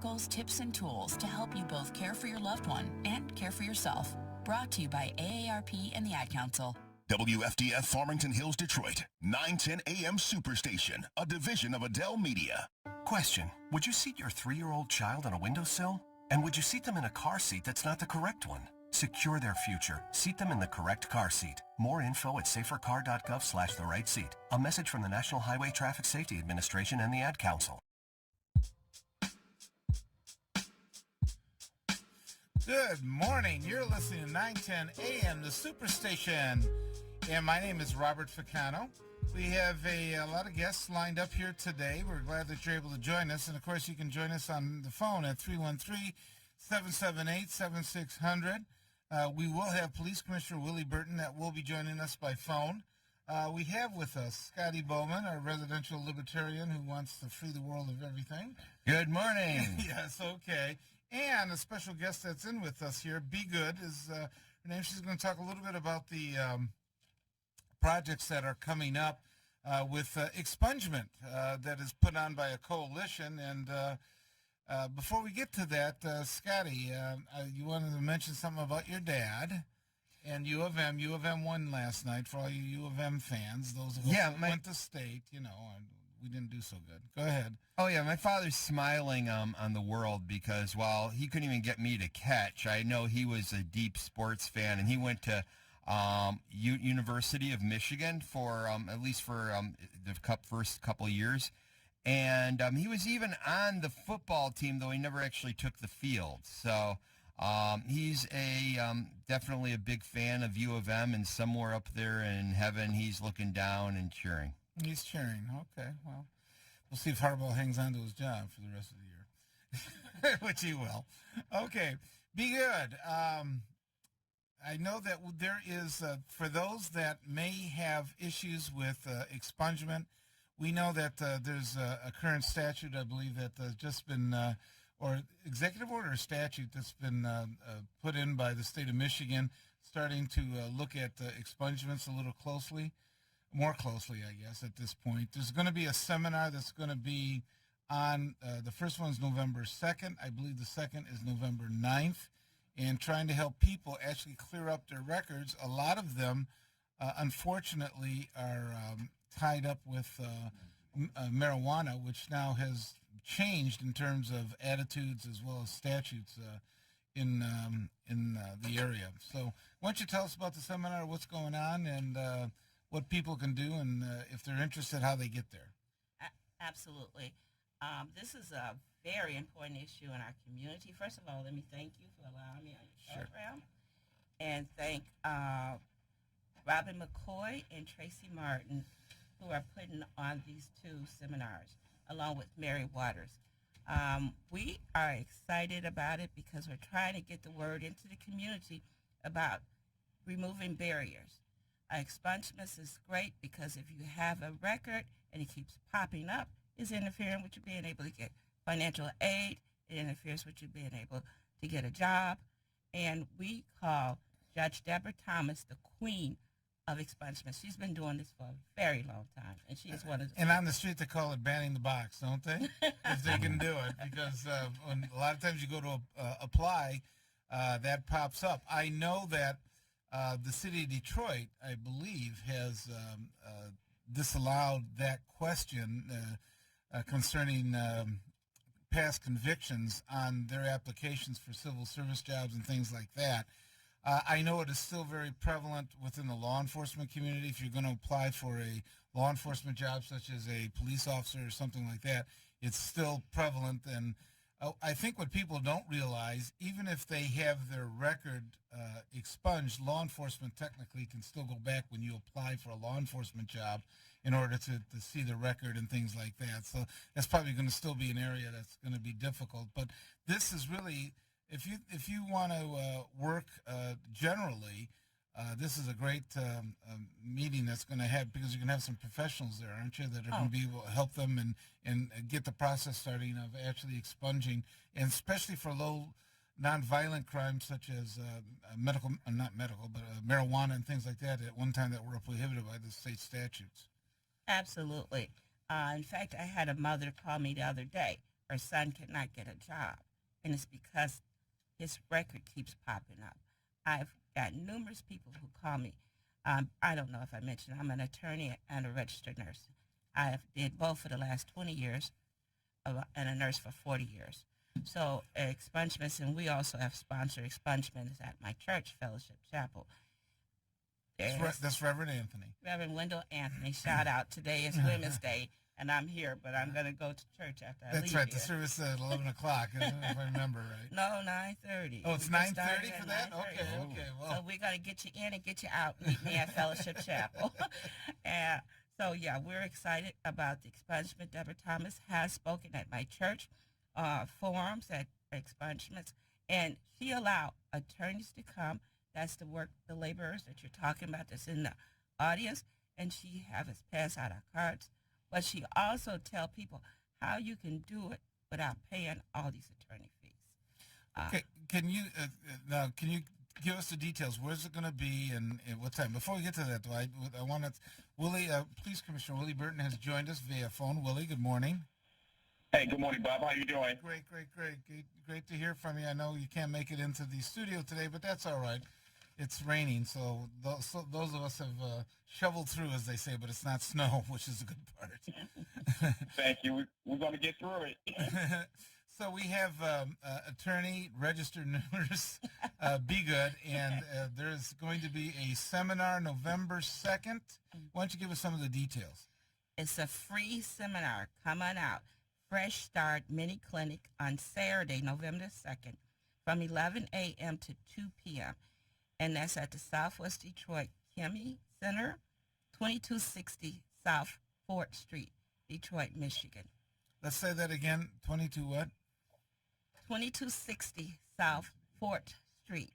articles, tips, and tools to help you both care for your loved one and care for yourself. Brought to you by AARP and the Ad Council. WFDF Farmington Hills, Detroit, 910 AM Superstation, a division of Adele Media. Question, would you seat your 3-year-old child on a windowsill? And would you seat them in a car seat that's not the correct one? Secure their future. Seat them in the correct car seat. More info at safercar.gov/the right seat. A message from the National Highway Traffic Safety Administration and the Ad Council. Good morning. You're listening to 910 AM, the Superstation. And my name is Robert Ficano. We have a lot of guests lined up here today. We're glad that you're able to join us. And, of course, you can join us on the phone at 313-778-7600. We will have Police Commissioner Willie Burton that will be joining us by phone. We have with us Scotty Boman, our residential libertarian who wants to free the world of everything. Good morning. Yes, okay. And a special guest that's in with us here, Be Good, is her name. She's going to talk a little bit about the projects that are coming up with Expungement that is put on by a coalition. And before we get to that, Scotty, you wanted to mention something about your dad and U of M. U of M won last night for all you U of M fans. Those of us that went to state, you know, and we didn't do so good. Go ahead. Oh, yeah, my father's smiling on the world because while he couldn't even get me to catch, I know he was a deep sports fan, and he went to University of Michigan for at least for the first couple of years. And he was even on the football team, though he never actually took the field. So he's definitely a big fan of U of M, and somewhere up there in heaven, he's looking down and cheering. He's cheering. Okay, well, we'll see if Harbaugh hangs on to his job for the rest of the year, which he will. Okay, Be Good. I know that there is, for those that may have issues with expungement, we know that there's a current statute, I believe, that has just been, or executive order or statute that's been put in by the state of Michigan, starting to look at expungements a little closely. More closely, I guess, at this point. There's going to be a seminar that's going to be on, the first one's November 2nd. I believe the second is November 9th, and trying to help people actually clear up their records. A lot of them, unfortunately, are tied up with marijuana, which now has changed in terms of attitudes as well as statutes in the area. So why don't you tell us about the seminar, what's going on, and what people can do, and if they're interested, how they get there. Absolutely. This is a very important issue in our community. First of all, let me thank you for allowing me on your program, and thank Robin McCoy and Tracy Martin, who are putting on these two seminars, along with Mary Waters. We are excited about it because we're trying to get the word into the community about removing barriers. Expungements is great because if you have a record and it keeps popping up, it's interfering with you being able to get financial aid. It interferes with you being able to get a job. And we call Judge Deborah Thomas the queen of expungements. She's been doing this for a very long time, and she is one of the... And on the street, they call it banning the box, don't they? If they can do it, because when a lot of times you go to apply, that pops up. I know that the city of Detroit, I believe, has disallowed that question concerning past convictions on their applications for civil service jobs and things like that. I know it is still very prevalent within the law enforcement community. If you're going to apply for a law enforcement job, such as a police officer or something like that, it's still prevalent. And I think what people don't realize, even if they have their record expunged, law enforcement technically can still go back when you apply for a law enforcement job in order to see the record and things like that. So that's probably going to still be an area that's going to be difficult. But this is really, if you want to work generally, this is a great meeting that's going to have, because you're going to have some professionals there, aren't you, that are going to be able to help them and get the process starting of actually expunging, and especially for low nonviolent crimes such as marijuana and things like that at one time that were prohibited by the state statutes. Absolutely. In fact, I had a mother call me the other day. her son cannot get a job, and it's because his record keeps popping up. I've got numerous people who call me. I don't know if I mentioned, I'm an attorney and a registered nurse. I have did both for the last 20 years and a nurse for 40 years. So expungements, and we also have sponsored expungements at my church, Fellowship Chapel. That's Reverend Anthony. Reverend Wendell Anthony, shout out. Today is Women's Day, and I'm here, but I'm going to go to church after I leave. That's right. Here. The service is at 11 o'clock, if I remember right. No, 9:30. Oh, it's 9:30 for that? Okay. Well. So we're going to get you in and get you out. Meet me at Fellowship Chapel. And so, yeah, we're excited about the expungement. Deborah Thomas has spoken at my church forums at expungements, and she allowed attorneys to come. That's the laborers that you're talking about that's in the audience, and she has us pass out our cards. But she also tell people how you can do it without paying all these attorney fees. Okay, can you give us the details? Where's it going to be and what time? Before we get to that, though, I want to, Willie, Police Commissioner Willie Burton has joined us via phone. Willie, good morning. Hey, good morning, Bob. How you doing? Great to hear from you. I know you can't make it into the studio today, but that's all right. It's raining, so those of us have shoveled through, as they say, but it's not snow, which is a good part. Thank you. We're going to get through it. So we have attorney, registered nurse, Be Good, and there's going to be a seminar November 2nd. Why don't you give us some of the details? It's a free seminar. Come on out. Fresh Start Mini Clinic on Saturday, November 2nd, from 11 a.m. to 2 p.m., and that's at the Southwest Detroit Chemie Center, 2260 South 4th Street, Detroit, Michigan. Let's say that again. 22 what? 2260 South 4th Street.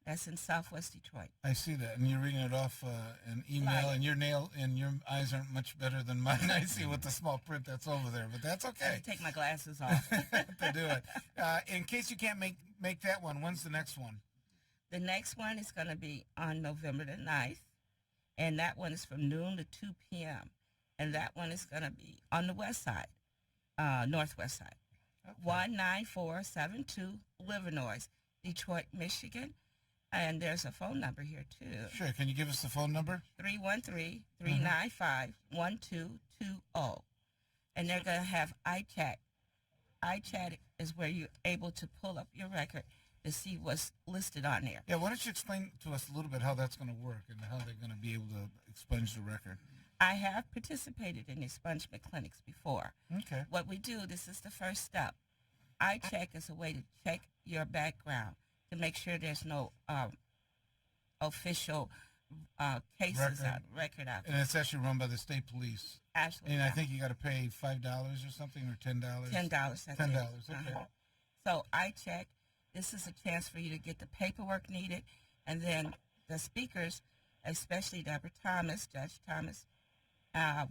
That's in Southwest Detroit. I see that, and you're reading it off an email, and your eyes aren't much better than mine. I see with the small print that's over there, but that's okay. I have to take my glasses off to do it. In case you can't make that one, when's the next one? The next one is going to be on November the 9th, and that one is from noon to 2 p.m., and that one is going to be on the west side, northwest side, okay. 19472 Livernois, Detroit, Michigan, and there's a phone number here, too. Sure. Can you give us the phone number? 313-395-1220, and they're going to have iChat. iChat is where you're able to pull up your record to see what's listed on there. Yeah, why don't you explain to us a little bit how that's going to work and how they're going to be able to expunge the record? I have participated in expungement clinics before. Okay. What we do, this is the first step. iCheck is a way to check your background to make sure there's no official cases record out there. And it's actually run by the state police. Absolutely. And I think you got to pay $5 or something, or $10. $10. That's $10. it. Okay. So iCheck. This is a chance for you to get the paperwork needed, and then the speakers, especially Deborah Thomas, Judge Thomas,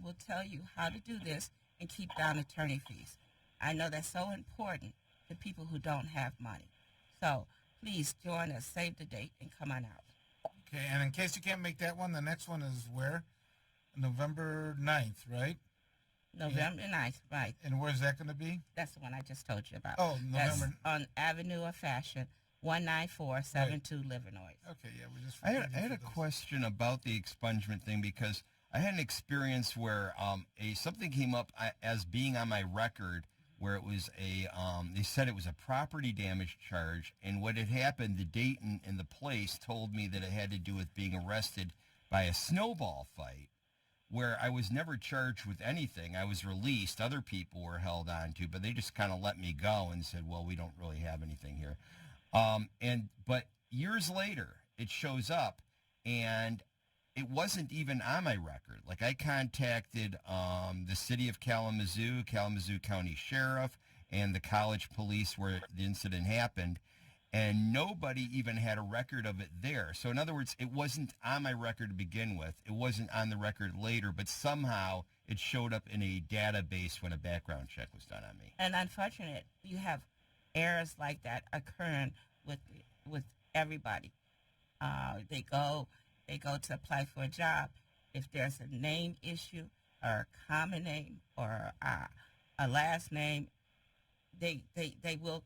will tell you how to do this and keep down attorney fees. I know that's so important to people who don't have money. So please join us, save the date, and come on out. Okay, and in case you can't make that one, the next one is where? November 9th, right? November 9th, right. And where's that going to be? That's the one I just told you about. Oh, November. That's on Avenue of Fashion, 19472 Livernois. Okay, yeah, we just. I had a question about the expungement thing, because I had an experience where something came up as being on my record, where it was they said it was a property damage charge, and what had happened, the date and the place told me that it had to do with being arrested by a snowball fight, where I was never charged with anything. I was released. Other people were held on to, but they just kind of let me go and said, well, we don't really have anything here. But years later, it shows up, and it wasn't even on my record. Like, I contacted the city of Kalamazoo County Sheriff, and the college police where the incident happened, and nobody even had a record of it there. So in other words, it wasn't on my record to begin with. It wasn't on the record later, but somehow it showed up in a database when a background check was done on me. And unfortunate, you have errors like that occurring with everybody. They go to apply for a job. If there's a name issue or a common name or a last name, they will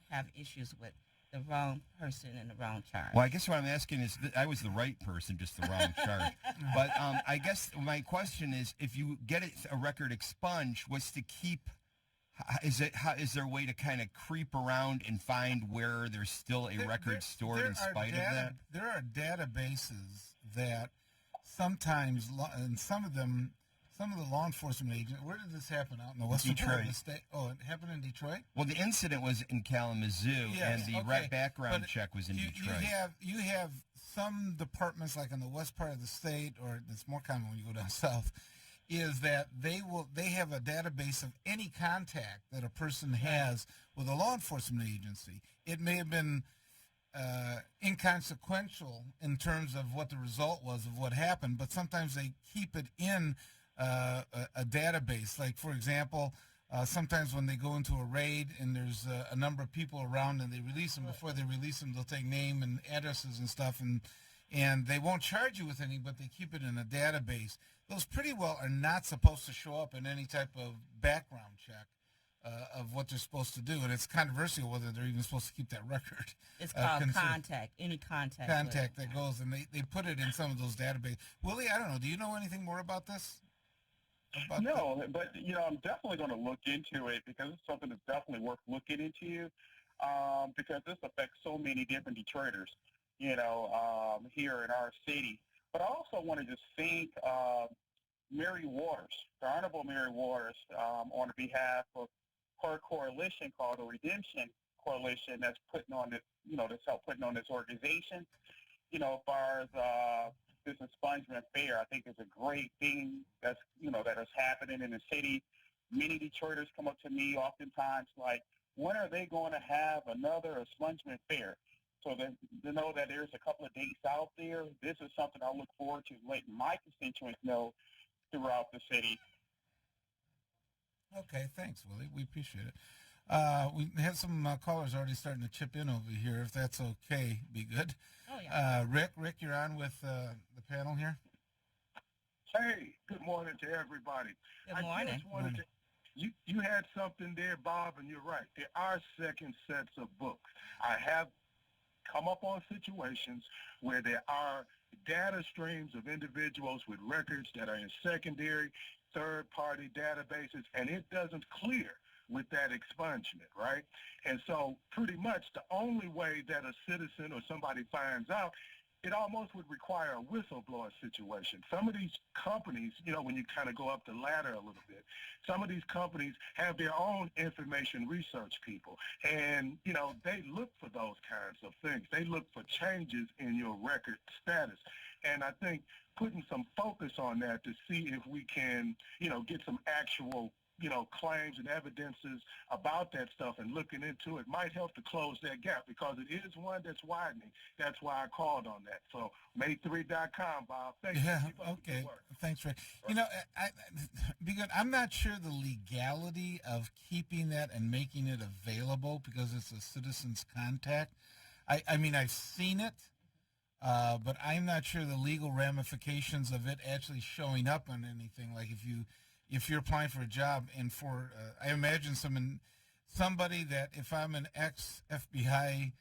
have issues with the wrong person and the wrong charge. Well, I guess what I'm asking is, I was the right person, just the wrong charge. But I guess my question is, if you get a record expunged, what's to keep? Is there a way to kind of creep around and find where there's still a record stored in spite of that? There are databases that sometimes, and some of the law enforcement agents. Where did this happen? Out in the western part of the state? Oh, it happened in Detroit. Well, the incident was in Kalamazoo, and the background check was in Detroit. You have some departments, like in the west part of the state, or it's more common when you go down south, is that they have a database of any contact that a person has with a law enforcement agency. It may have been inconsequential in terms of what the result was of what happened, but sometimes they keep it in a database. Like, for example, sometimes when they go into a raid and there's a number of people around and they release them, before they release them, they'll take name and addresses and stuff, and they won't charge you with anything, but they keep it in a database. Those pretty well are not supposed to show up in any type of background check of what they're supposed to do, and it's controversial whether they're even supposed to keep that record. It's called contact, any contact. Contact that goes, and they put it in some of those databases. Willie, I don't know, do you know anything more about this? No, but, I'm definitely going to look into it, because it's something that's definitely worth looking into, because this affects so many different Detroiters, here in our city. But I also want to just thank Mary Waters, the Honorable Mary Waters, on behalf of her coalition called the Redemption Coalition, that's putting on this, that's helped putting on this organization. As far as this expungement fair, I think it's a great thing that is happening in the city. Many Detroiters come up to me oftentimes like, when are they going to have another expungement fair? So to know that there's a couple of dates out there, this is something I look forward to letting my constituents know throughout the city. Okay, thanks, Willie. We appreciate it. We have some callers already starting to chip in over here. If that's okay, be good. Oh, yeah. Rick, you're on with the panel here. Hey, good morning to everybody. Good morning. I just wanted to, you had something there, Bob, and you're right. There are second sets of books. I have come up on situations where there are data streams of individuals with records that are in secondary, third-party databases, and it doesn't clear with that expungement, right? And so pretty much the only way that a citizen or somebody finds out, it almost would require a whistleblower situation. Some of these companies, when you kind of go up the ladder a little bit, some of these companies have their own information research people. And, they look for those kinds of things. They look for changes in your record status. And I think putting some focus on that to see if we can, get some actual claims and evidences about that stuff and looking into it might help to close that gap, because it is one that's widening. That's why I called on that. So May3.com, Bob. Thank you. Okay. Thanks, Rick. Because I'm not sure the legality of keeping that and making it available, because it's a citizen's contact. I mean, I've seen it, but I'm not sure the legal ramifications of it actually showing up on anything. Like if you're applying for a job, and for I imagine somebody that, if I'm an ex-FBI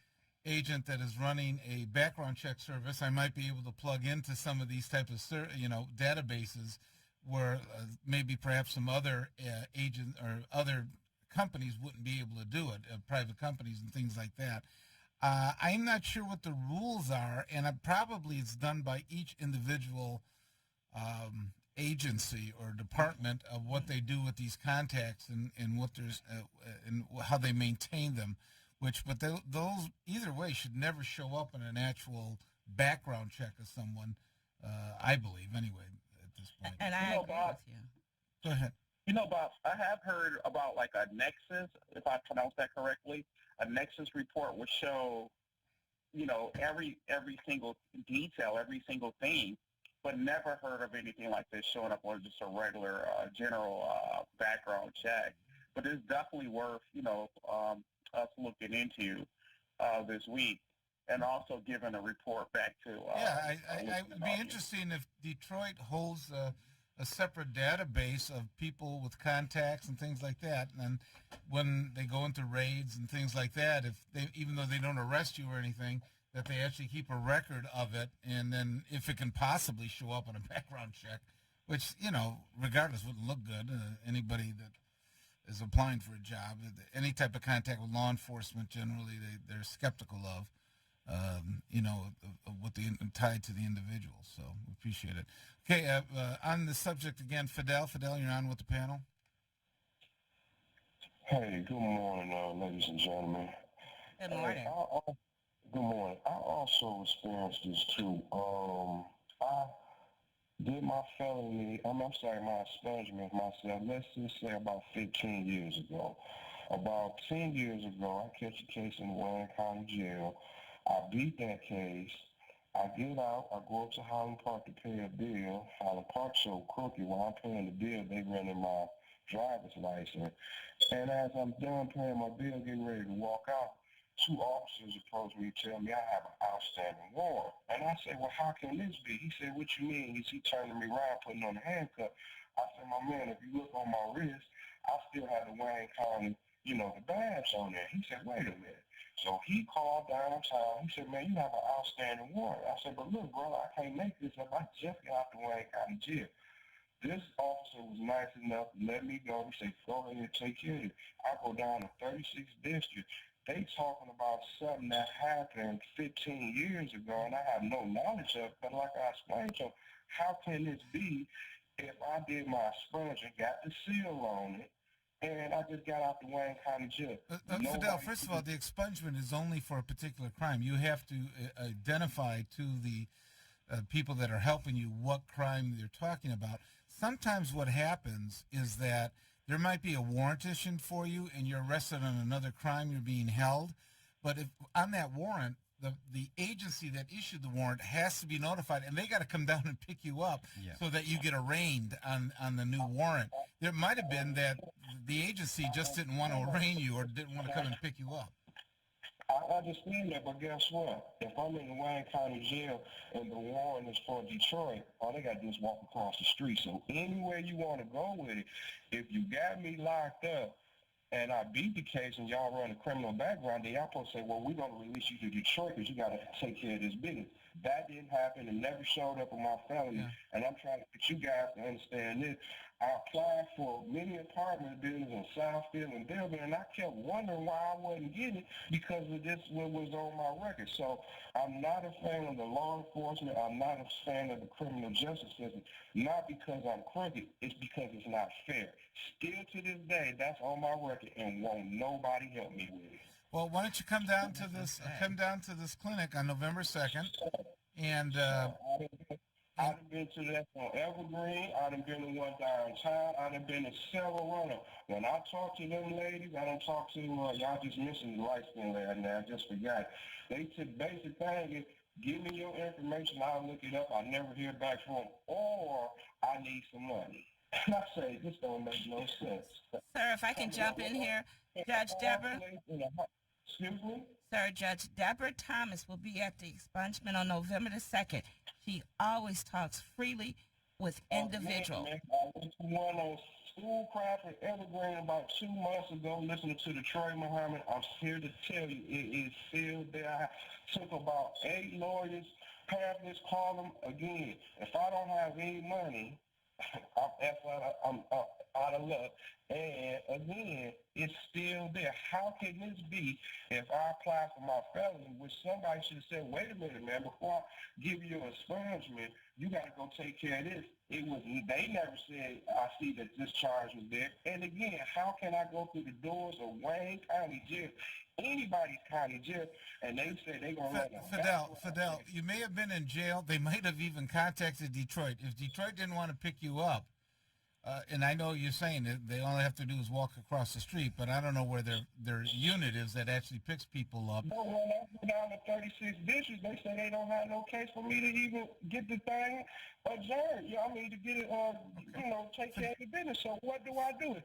agent that is running a background check service, I might be able to plug into some of these types of databases where maybe perhaps some other agent or other companies wouldn't be able to do it, private companies and things like that. I'm not sure what the rules are, and probably it's done by each individual agency or department of what they do with these contacts and what there's and how they maintain them. But those either way should never show up in an actual background check of someone. I believe anyway at this point. And I agree with you. Go ahead. Bob, I have heard about like a Nexus, if I pronounce that correctly. A Nexus report would show, every single detail, every single thing, but never heard of anything like this showing up on just a regular general background check. But it's definitely worth, us looking into this week, and also giving a report back to. It would be interesting if Detroit holds a separate database of people with contacts and things like that. And then when they go into raids and things like that, if they, even though they don't arrest you or anything, that they actually keep a record of it. And then if it can possibly show up on a background check, which, you know, regardless wouldn't look good. Anybody that is applying for a job, any type of contact with law enforcement, generally they're skeptical of, you know, of what they tied to the individual. So we appreciate it. Okay, on the subject again, Fidel, you're on with the panel. Hey, good morning, ladies and gentlemen. Good morning. Good morning. I also experienced this too. I did my felony, my expungement myself, let's just say about 15 years ago. About 10 years ago, I catch a case in Wayne County Jail. I beat that case. I get out. I go up to Highland Park to pay a bill. Highland Park so crooked. While I'm paying the bill, they running my driver's license. And as I'm done paying my bill, getting ready to walk out, two officers approach me and tell me I have an outstanding warrant. And I said, well, how can this be? He said, what you mean? He turning me around, putting on a handcuff. I said, my man, if you look on my wrist, I still have the Wayne County, you know, the badge on there. He said, wait a minute. So he called downtown. He said, man, you have an outstanding warrant. I said, but look, bro, I can't make this up. I just got out the Wayne County jail. This officer was nice enough to let me go. He said, go ahead and take care of it. I go down to 36th District. They talking about something that happened 15 years ago, and I have no knowledge of it. But like I explained to them, how can this be if I did my expungement, got the seal on it, and I just got out the Wayne County jail? Fidel, first of all, the expungement is only for a particular crime. You have to identify to the people that are helping you what crime they're talking about. Sometimes what happens is that there might be a warrant issued for you and you're arrested on another crime, you're being held. But if on that warrant, the agency that issued the warrant has to be notified, and they got to come down and pick you up so that you get arraigned on the new warrant. There might have been that the agency just didn't want to arraign you or didn't want to come and pick you up. I understand that, but guess what? If I'm in the Wayne County jail and the warrant is for Detroit, all they got to do is walk across the street. So anywhere you want to go with it, if you got me locked up and I beat the case and y'all run a criminal background, then y'all supposed to say, well, we're going to release you to Detroit because you got to take care of this business. That didn't happen. It never showed up in my felony. Yeah. And I'm trying to get you guys to understand this. I applied for many apartment buildings in Southfield and Delaware, and I kept wondering why I wasn't getting it because of this what was on my record. So I'm not a fan of the law enforcement. I'm not a fan of the criminal justice system. Not because I'm crooked. It's because it's not fair. Still to this day, that's on my record, and won't nobody help me with it. Well, why don't you come down to this clinic on November 2nd, and I done been to that on Evergreen. I done been to one downtown. I done been to several runners. When I talk to them ladies, I don't talk to y'all just missing the light skin lady now. I just forgot. They said basic thing is give me your information. I'll look it up. I never hear back from them. Or I need some money. And I say, this don't make no sense. Sir, if I can jump in here, Judge Deborah. Excuse me? Sir, Judge Deborah Thomas will be at the expungement on November the 2nd. She always talks freely with individuals. I went to one on Schoolcraft in Evergreen about 2 months ago listening to the Troy Muhammad. I'm here to tell you it is still there. I took about 8 lawyers, pamphlets, call them again. If I don't have any money, I'm out of luck. And again, it's still there. How can this be if I apply for my felony, which somebody should have said, wait a minute, man, before I give you an expungement, you got to go take care of this. They never said, I see that this charge was there. And again, how can I go through the doors of Wayne County Jail, anybody's county jail, and they say they're going to let Fidel, you may have been in jail. They might have even contacted Detroit. If Detroit didn't want to pick you up, and I know you're saying that they all have to do is walk across the street, but I don't know where their unit is that actually picks people up. No, when I go down to 36 District, they say they don't have no case for me to even get the thing adjourned. Yeah, I mean to get it, take care of the business. So what do I do?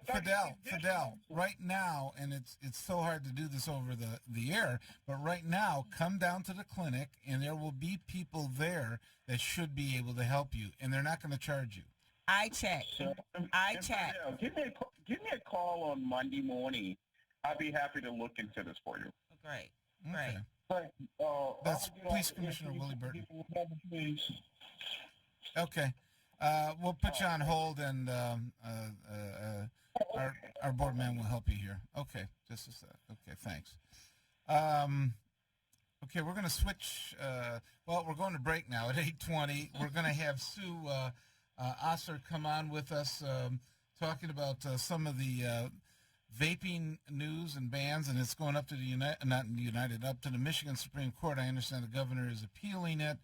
Fidel, right now, and it's so hard to do this over the air, but right now, come down to the clinic, and there will be people there that should be able to help you, and they're not going to charge you. I check. So, give me a call on Monday morning. I'd be happy to look into this for you. Great. Okay. But, That's Police Commissioner Willie Burton. Okay. We'll put you on hold, and our board man will help you here. Okay, just a sec. Okay, thanks. Okay, we're going to switch. We're going to break now at 8:20. We're going to have Sue Osser come on with us, talking about some of the vaping news and bans, and it's going up to up to the Michigan Supreme Court. I understand the governor is appealing it.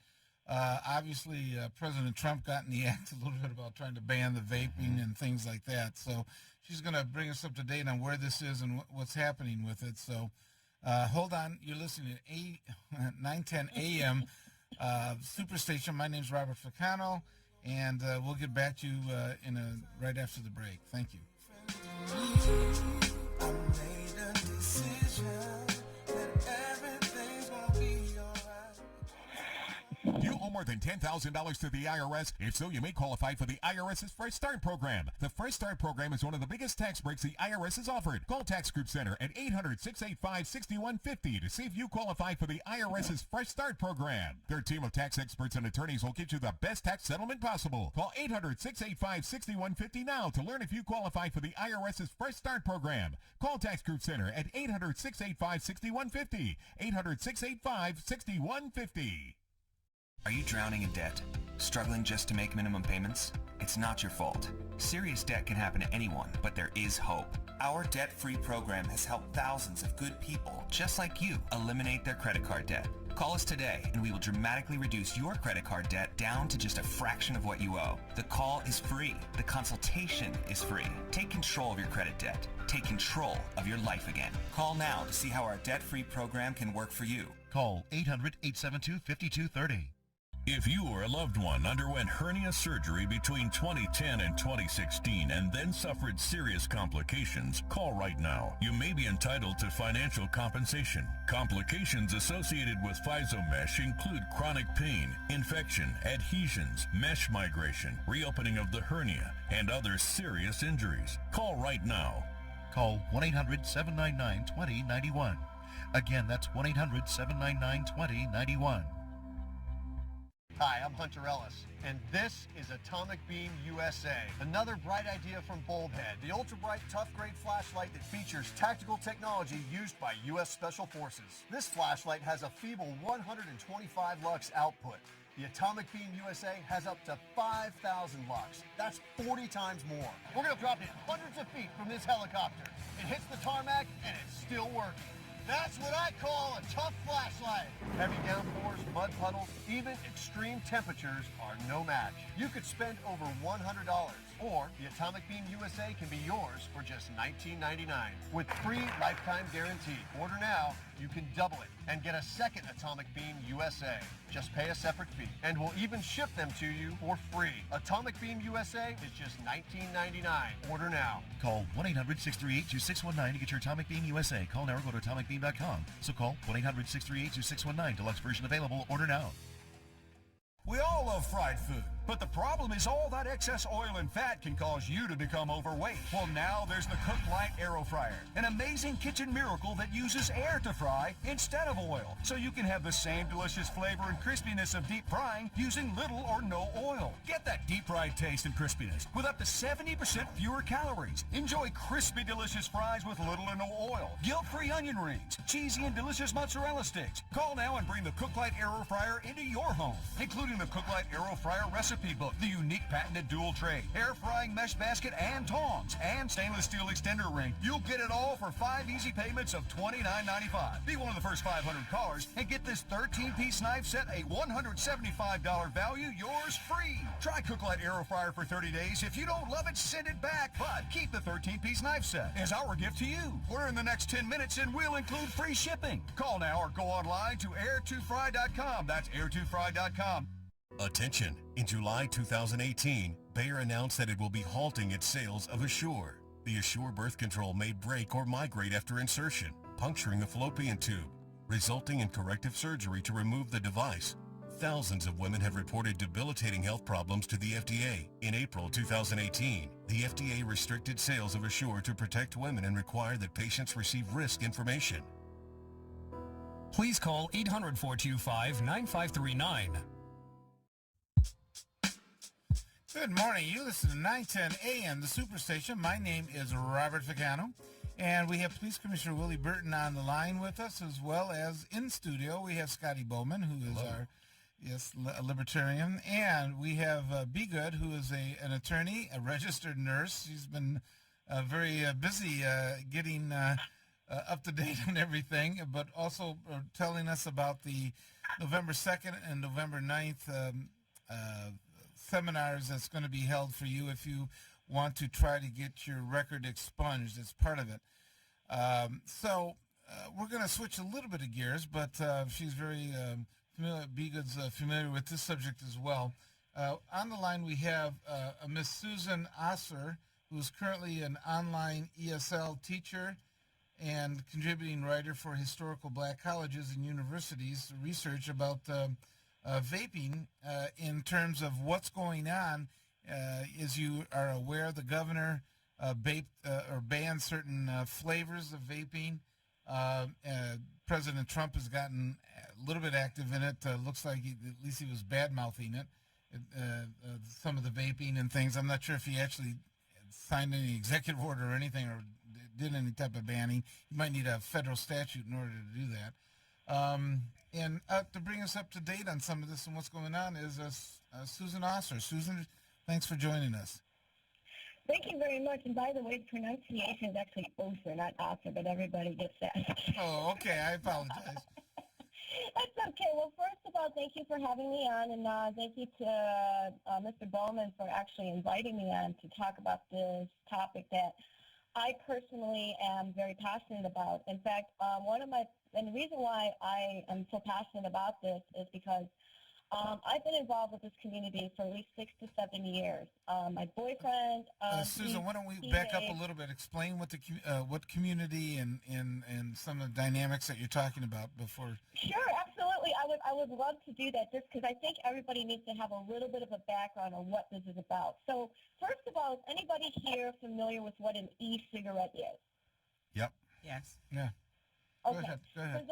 Obviously, President Trump got in the act a little bit about trying to ban the vaping and things like that. So she's going to bring us up to date on where this is and what's happening with it. So hold on. You're listening to 910 AM Superstation. My name's Robert Ficano, and we'll get back to you right after the break. Thank you. I made a decision that everything's gonna be alright. You owe more than $10,000 to the IRS? If so, you may qualify for the IRS's Fresh Start program. The Fresh Start program is one of the biggest tax breaks the IRS has offered. Call Tax Group Center at 800-685-6150 to see if you qualify for the IRS's Fresh Start program. Their team of tax experts and attorneys will get you the best tax settlement possible. Call 800-685-6150 now to learn if you qualify for the IRS's Fresh Start program. Call Tax Group Center at 800-685-6150. 800-685-6150. Are you drowning in debt? Struggling just to make minimum payments? It's not your fault. Serious debt can happen to anyone, but there is hope. Our debt-free program has helped thousands of good people, just like you, eliminate their credit card debt. Call us today, and we will dramatically reduce your credit card debt down to just a fraction of what you owe. The call is free. The consultation is free. Take control of your credit debt. Take control of your life again. Call now to see how our debt-free program can work for you. Call 800-872-5230. If you or a loved one underwent hernia surgery between 2010 and 2016 and then suffered serious complications, call right now. You may be entitled to financial compensation. Complications associated with FISO-mesh include chronic pain, infection, adhesions, mesh migration, reopening of the hernia, and other serious injuries. Call right now. Call 1-800-799-2091. Again, that's 1-800-799-2091. Hi, I'm Hunter Ellis, and this is Atomic Beam USA, another bright idea from Bulbhead, the ultra-bright, tough-grade flashlight that features tactical technology used by U.S. Special Forces. This flashlight has a feeble 125 lux output. The Atomic Beam USA has up to 5,000 lux. That's 40 times more. We're going to drop it hundreds of feet from this helicopter. It hits the tarmac, and it's still working. That's what I call a tough flashlight. Heavy downpours, mud puddles, even extreme temperatures are no match. You could spend over $100, or the Atomic Beam USA can be yours for just $19.99 with free lifetime guarantee. Order now, you can double it and get a second Atomic Beam USA. Just pay a separate fee, and we'll even ship them to you for free. Atomic Beam USA is just $19.99. Order now. Call 1-800-638-2619 to get your Atomic Beam USA. Call now or go to atomicbeam.com. So call 1-800-638-2619. Deluxe version available. Order now. We all love fried food, but the problem is all that excess oil and fat can cause you to become overweight. Well, now there's the Cook Light Aero Fryer, an amazing kitchen miracle that uses air to fry instead of oil, so you can have the same delicious flavor and crispiness of deep frying using little or no oil. Get that deep fried taste and crispiness with up to 70% fewer calories. Enjoy crispy, delicious fries with little or no oil, guilt-free onion rings, cheesy and delicious mozzarella sticks. Call now and bring the Cook Light Aero Fryer into your home, including the Cook Light Aero Fryer recipe book, the unique patented dual tray, air frying mesh basket and tongs, and stainless steel extender ring. You'll get it all for 5 easy payments of $29.95. Be one of the first 500 callers and get this 13-piece knife set, a $175 value, yours free. Try Cook Light Aero Fryer for 30 days. If you don't love it, send it back, but keep the 13-piece knife set as our gift to you. We're in the next 10 minutes and we'll include free shipping. Call now or go online to air2fry.com. That's air2fry.com. Attention! In July 2018, Bayer announced that it will be halting its sales of Assure. The Assure birth control may break or migrate after insertion, puncturing the fallopian tube, resulting in corrective surgery to remove the device. Thousands of women have reported debilitating health problems to the FDA. In April 2018, the FDA restricted sales of Assure to protect women and require that patients receive risk information. Please call 800-425-9539. Good morning. You listen to 910 AM, the Superstation. My name is Robert Ficano, and we have Police Commissioner Willie Burton on the line with us, as well as in studio we have Scotty Boman, who is our a libertarian, and we have Be Good, who is an attorney, a registered nurse. She's been very busy getting up to date on everything, but also telling us about the November 2nd and November 9th seminars that's going to be held for you if you want to try to get your record expunged as part of it. So we're going to switch a little bit of gears, but she's very familiar, Be Good's familiar with this subject as well. On the line we have a Miss Susan Osser, who is currently an online ESL teacher and contributing writer for historical black colleges and universities, research about vaping in terms of what's going on. As you are aware, the governor banned certain flavors of vaping. President Trump has gotten a little bit active in it. Looks like at least he was bad-mouthing it, some of the vaping and things. I'm not sure if he actually signed any executive order or anything or did any type of banning. You might need a federal statute in order to do that. And to bring us up to date on some of this and what's going on is Susan Osser. Susan, thanks for joining us. Thank you very much. And by the way, the pronunciation is actually Osser, not Osser, but everybody gets that. Oh, okay. I apologize. That's okay. Well, first of all, thank you for having me on, and thank you to Mr. Bowman for actually inviting me on to talk about this topic that I personally am very passionate about. In fact, and the reason why I am so passionate about this is because I've been involved with this community for at least 6 to 7 years. My boyfriend. Susan, why don't we back up a little bit? Explain what what community and some of the dynamics that you're talking about before. Sure, absolutely. I would love to do that just because I think everybody needs to have a little bit of a background on what this is about. So first of all, is anybody here familiar with what an e-cigarette is? Yep. Yes. Yeah. Okay. Go ahead.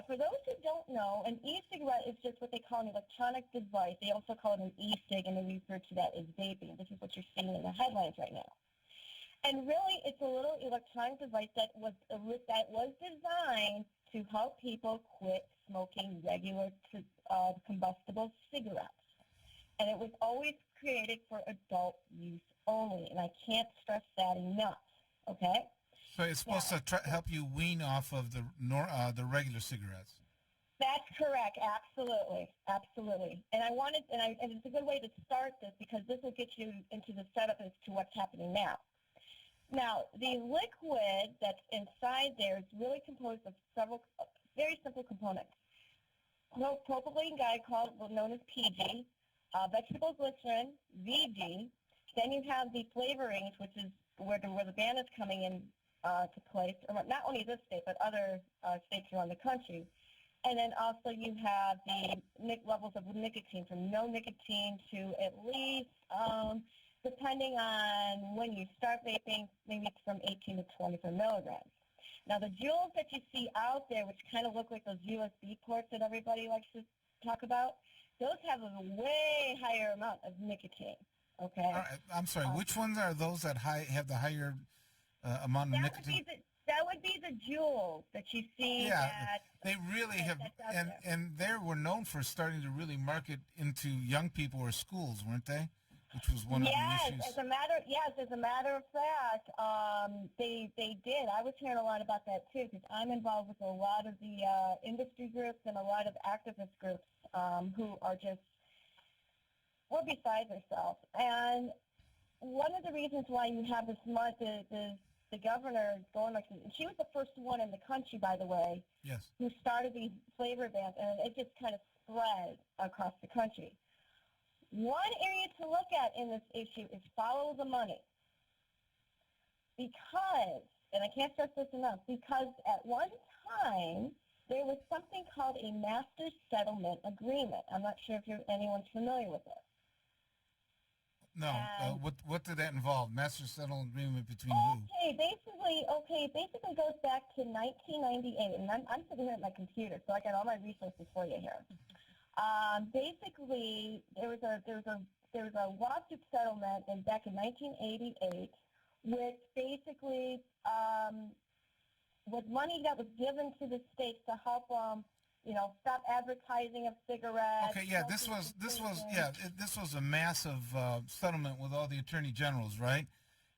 For those who don't know, an e-cigarette is just what they call an electronic device. They also call it an e-cig, and they refer to that as vaping. This is what you're seeing in the headlines right now. And really, it's a little electronic device that was designed to help people quit smoking regular combustible cigarettes. And it was always created for adult use only, and I can't stress that enough, okay? So it's supposed to help you wean off of the regular cigarettes. That's correct. Absolutely, absolutely. And and it's a good way to start this because this will get you into the setup as to what's happening now. Now, the liquid that's inside there is really composed of several very simple components. Propylene glycol, known as PG, vegetable glycerin, VG. Then you have the flavorings, which is where the ban is coming in to place, or not only this state, but other states around the country. And then also you have the levels of nicotine, from no nicotine to at least, depending on when you start vaping, maybe it's from 18 to 24 milligrams. Now, the jewels that you see out there, which kind of look like those USB ports that everybody likes to talk about, those have a way higher amount of nicotine, okay? All right, I'm sorry, which ones are those that have the higher amount of nicotine? That would be the jewels that you see. Yeah, they really have, and they were known for starting to really market into young people or schools, weren't they? Which was one of the issues. As a matter of fact, they did. I was hearing a lot about that too, because I'm involved with a lot of the industry groups and a lot of activist groups who are just, we're beside themselves. And one of the reasons why you have this month is the governor going like, she was the first one in the country, by the way, yes, who started these flavor bans, and it just kind of spread across the country. One area to look at in this issue is follow the money. Because, and I can't stress this enough, because at one time, there was something called a master settlement agreement. I'm not sure if anyone's familiar with it. No. What did that involve? Master settlement agreement between who? Okay, basically goes back to 1998, and I'm sitting here at my computer, so I got all my resources for you here. Basically, there was a lawsuit settlement back in 1988, which basically was money that was given to the states to help them, stop advertising of cigarettes. Okay, yeah, this was a massive settlement with all the attorney generals, right?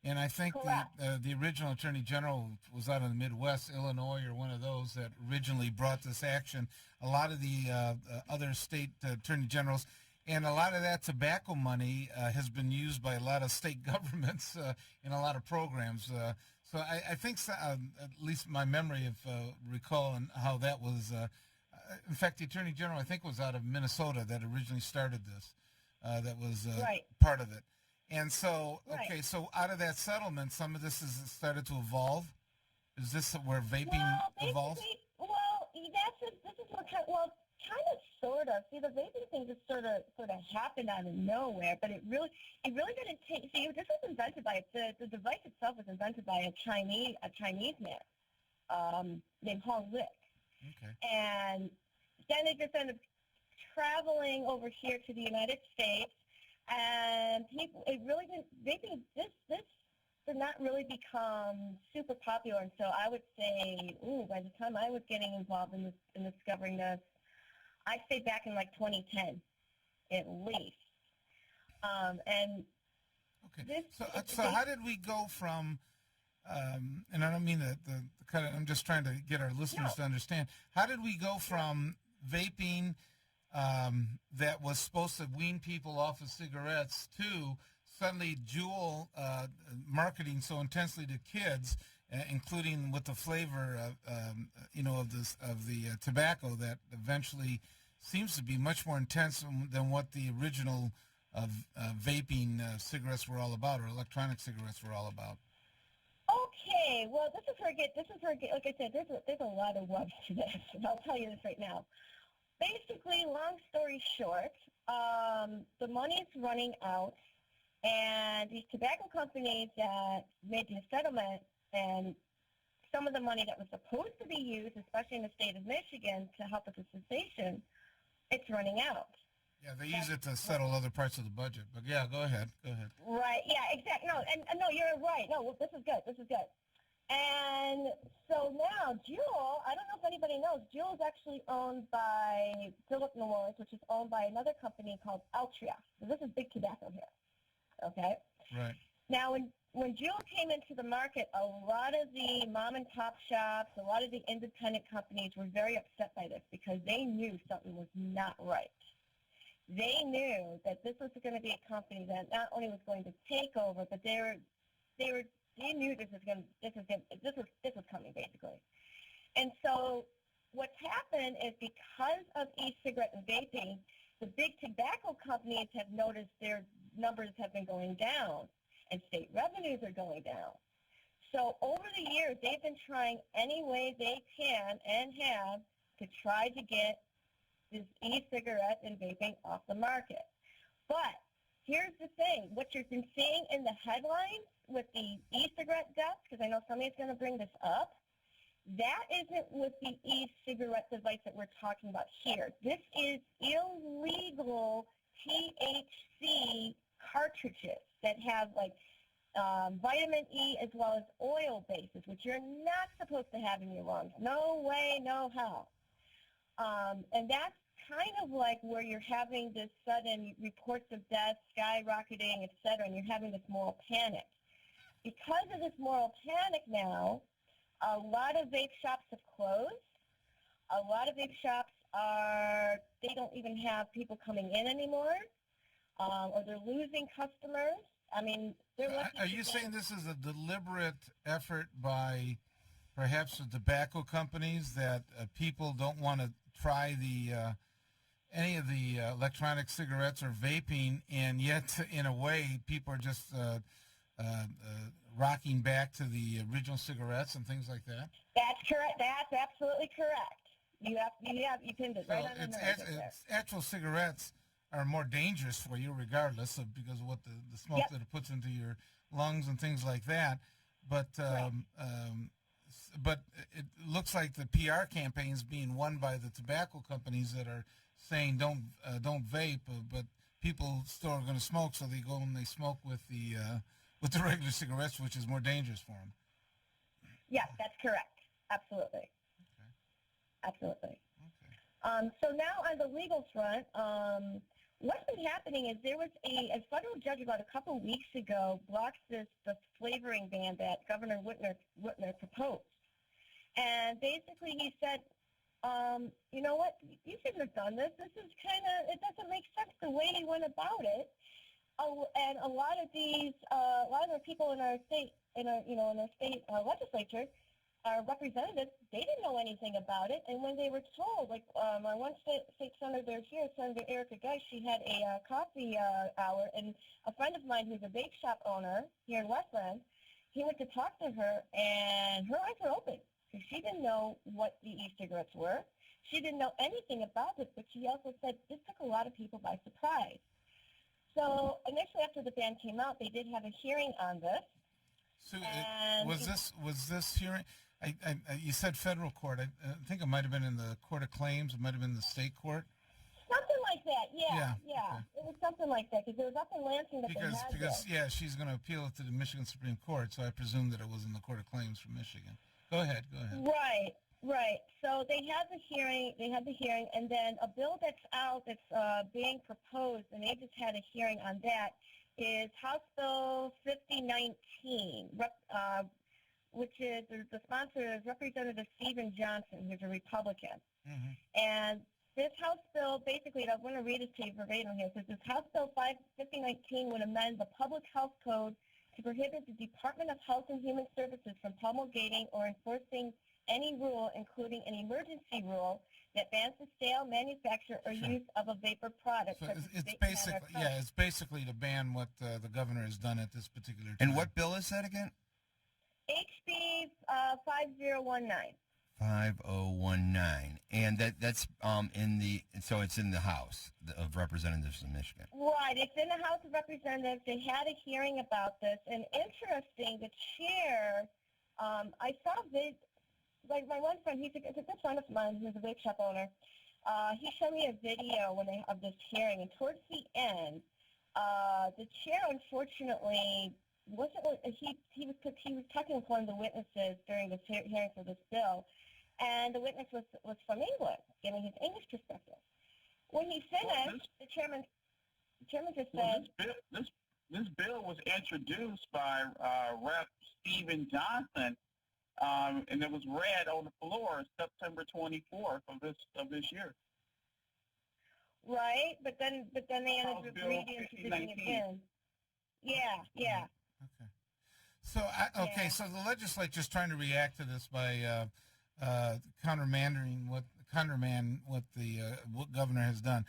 And I think the original attorney general was out of the Midwest, Illinois, or one of those that originally brought this action. A lot of the other state attorney generals, and a lot of that tobacco money has been used by a lot of state governments in a lot of programs. So I think, at least my memory of recalling how that was. In fact, the attorney general, I think, was out of Minnesota that originally started this. That was part of it. And so, so out of that settlement, some of this has started to evolve. Is this where vaping evolves? This is what kind of, sort of. See, the vaping thing just sort of happened out of nowhere, but it really didn't take. See, this was invented by the device itself was invented by a Chinese man named Hong Lick. Okay. And then they just ended up traveling over here to the United States, and vaping did not really become super popular until, I would say, by the time I was getting involved in discovering this, I'd say back in like 2010, at least. And okay. So how did we go from? And I don't mean the kind of. I'm just trying to get our listeners to understand. How did we go from vaping that was supposed to wean people off of cigarettes to suddenly Juul marketing so intensely to kids, including with the flavor of the tobacco that eventually seems to be much more intense than what the original vaping cigarettes were all about, or electronic cigarettes were all about. Okay, well, this is where like I said, there's a lot of rubs to this, and I'll tell you this right now. Basically, long story short, the money's running out, and these tobacco companies that made the settlement, and some of the money that was supposed to be used, especially in the state of Michigan, to help with the cessation, it's running out. Yeah, they use it to settle other parts of the budget. But yeah, go ahead. Right. Yeah. Exactly. No. And no, you're right. No. Well, this is good. And so now Juul, I don't know if anybody knows, Juul is actually owned by Philip Morris, which is owned by another company called Altria. So this is big tobacco here. Okay. Right. Now, when Juul came into the market, a lot of the mom and pop shops, a lot of the independent companies were very upset by this because they knew something was not right. They knew that this was going to be a company that not only was going to take over, but they knew this was coming basically. And so what's happened is because of e-cigarette and vaping, the big tobacco companies have noticed their numbers have been going down and state revenues are going down. So over the years, they've been trying any way they can and have to try to get this e-cigarette and vaping off the market. But here's the thing. What you've been seeing in the headlines with the e-cigarette deaths, because I know somebody's going to bring this up, that isn't with the e-cigarette device that we're talking about here. This is illegal THC cartridges that have like vitamin E as well as oil bases, which you're not supposed to have in your lungs. No way, no how. And that's kind of like where you're having this sudden reports of death skyrocketing, et cetera, and you're having this moral panic. Because of this moral panic now, a lot of vape shops have closed. A lot of vape shops they don't even have people coming in anymore, or they're losing customers. I mean, are you saying this is a deliberate effort by perhaps the tobacco companies that people don't want to try any of the electronic cigarettes or vaping, and yet in a way people are just rocking back to the original cigarettes and things like that? That's correct. That's absolutely correct. You pinned it right on the nose. Actual cigarettes are more dangerous for you, regardless of because of what the smoke that it puts into your lungs and things like that. But but it looks like the PR campaign is being won by the tobacco companies that are saying don't vape, but people still are going to smoke, so they go and they smoke with the regular cigarettes, which is more dangerous for them. Yes, that's correct. Absolutely. Okay. Absolutely. Okay. So now on the legal front, what's been happening is there was a federal judge about a couple weeks ago blocked the flavoring ban that Governor Whitmer proposed. And basically he said, you know what, you shouldn't have done this. This is it doesn't make sense the way you went about it. And a lot of the people in our state, in our state legislature, our representatives, they didn't know anything about it. And when they were told, like our one state senator here, Senator Erica Geis, she had a coffee hour, and a friend of mine who's a bake shop owner here in Westland, he went to talk to her, and her eyes were open because she didn't know what the e-cigarettes were. She didn't know anything about it, but she also said this took a lot of people by surprise. So initially, after the ban came out, they did have a hearing on this. So was this hearing? You said federal court. I think it might have been in the Court of Claims. It might have been the state court. Something like that. Yeah. Okay. It was something like that because it was up in Lansing that because she's going to appeal it to the Michigan Supreme Court. So I presume that it was in the Court of Claims for Michigan. Go ahead. Right. So they had the hearing. And then a bill that's out that's being proposed, and they just had a hearing on that, is House Bill 5019, which is the sponsor is Representative Stephen Johnson, who's a Republican. Mm-hmm. And this House bill, basically, I want to read it to you verbatim here. It says, this House Bill 5019 would amend the Public Health Code to prohibit the Department of Health and Human Services from promulgating or enforcing any rule, including an emergency rule, that bans the sale, manufacture, or use of a vapor product. So it's basically to ban what the governor has done at this particular time. And what bill is that again? HB 5019. 5019, and that's it's in the House of Representatives in Michigan. Right, it's in the House of Representatives. They had a hearing about this, and interesting, the chair, I saw this, like my one friend, it's a good friend of mine who's a vape shop owner. He showed me a video of this hearing, and towards the end, the chair unfortunately he was talking with one of the witnesses during this hearing for this bill, and the witness was from England, giving his English perspective. When he finished, the chairman just said, this bill was introduced by Rep. Stephen Johnson, and it was read on the floor September 24th of this year. Right, but then they ended up reintroducing it again. Yeah. Okay. So the legislature's trying to react to this by countermanding what what governor has done.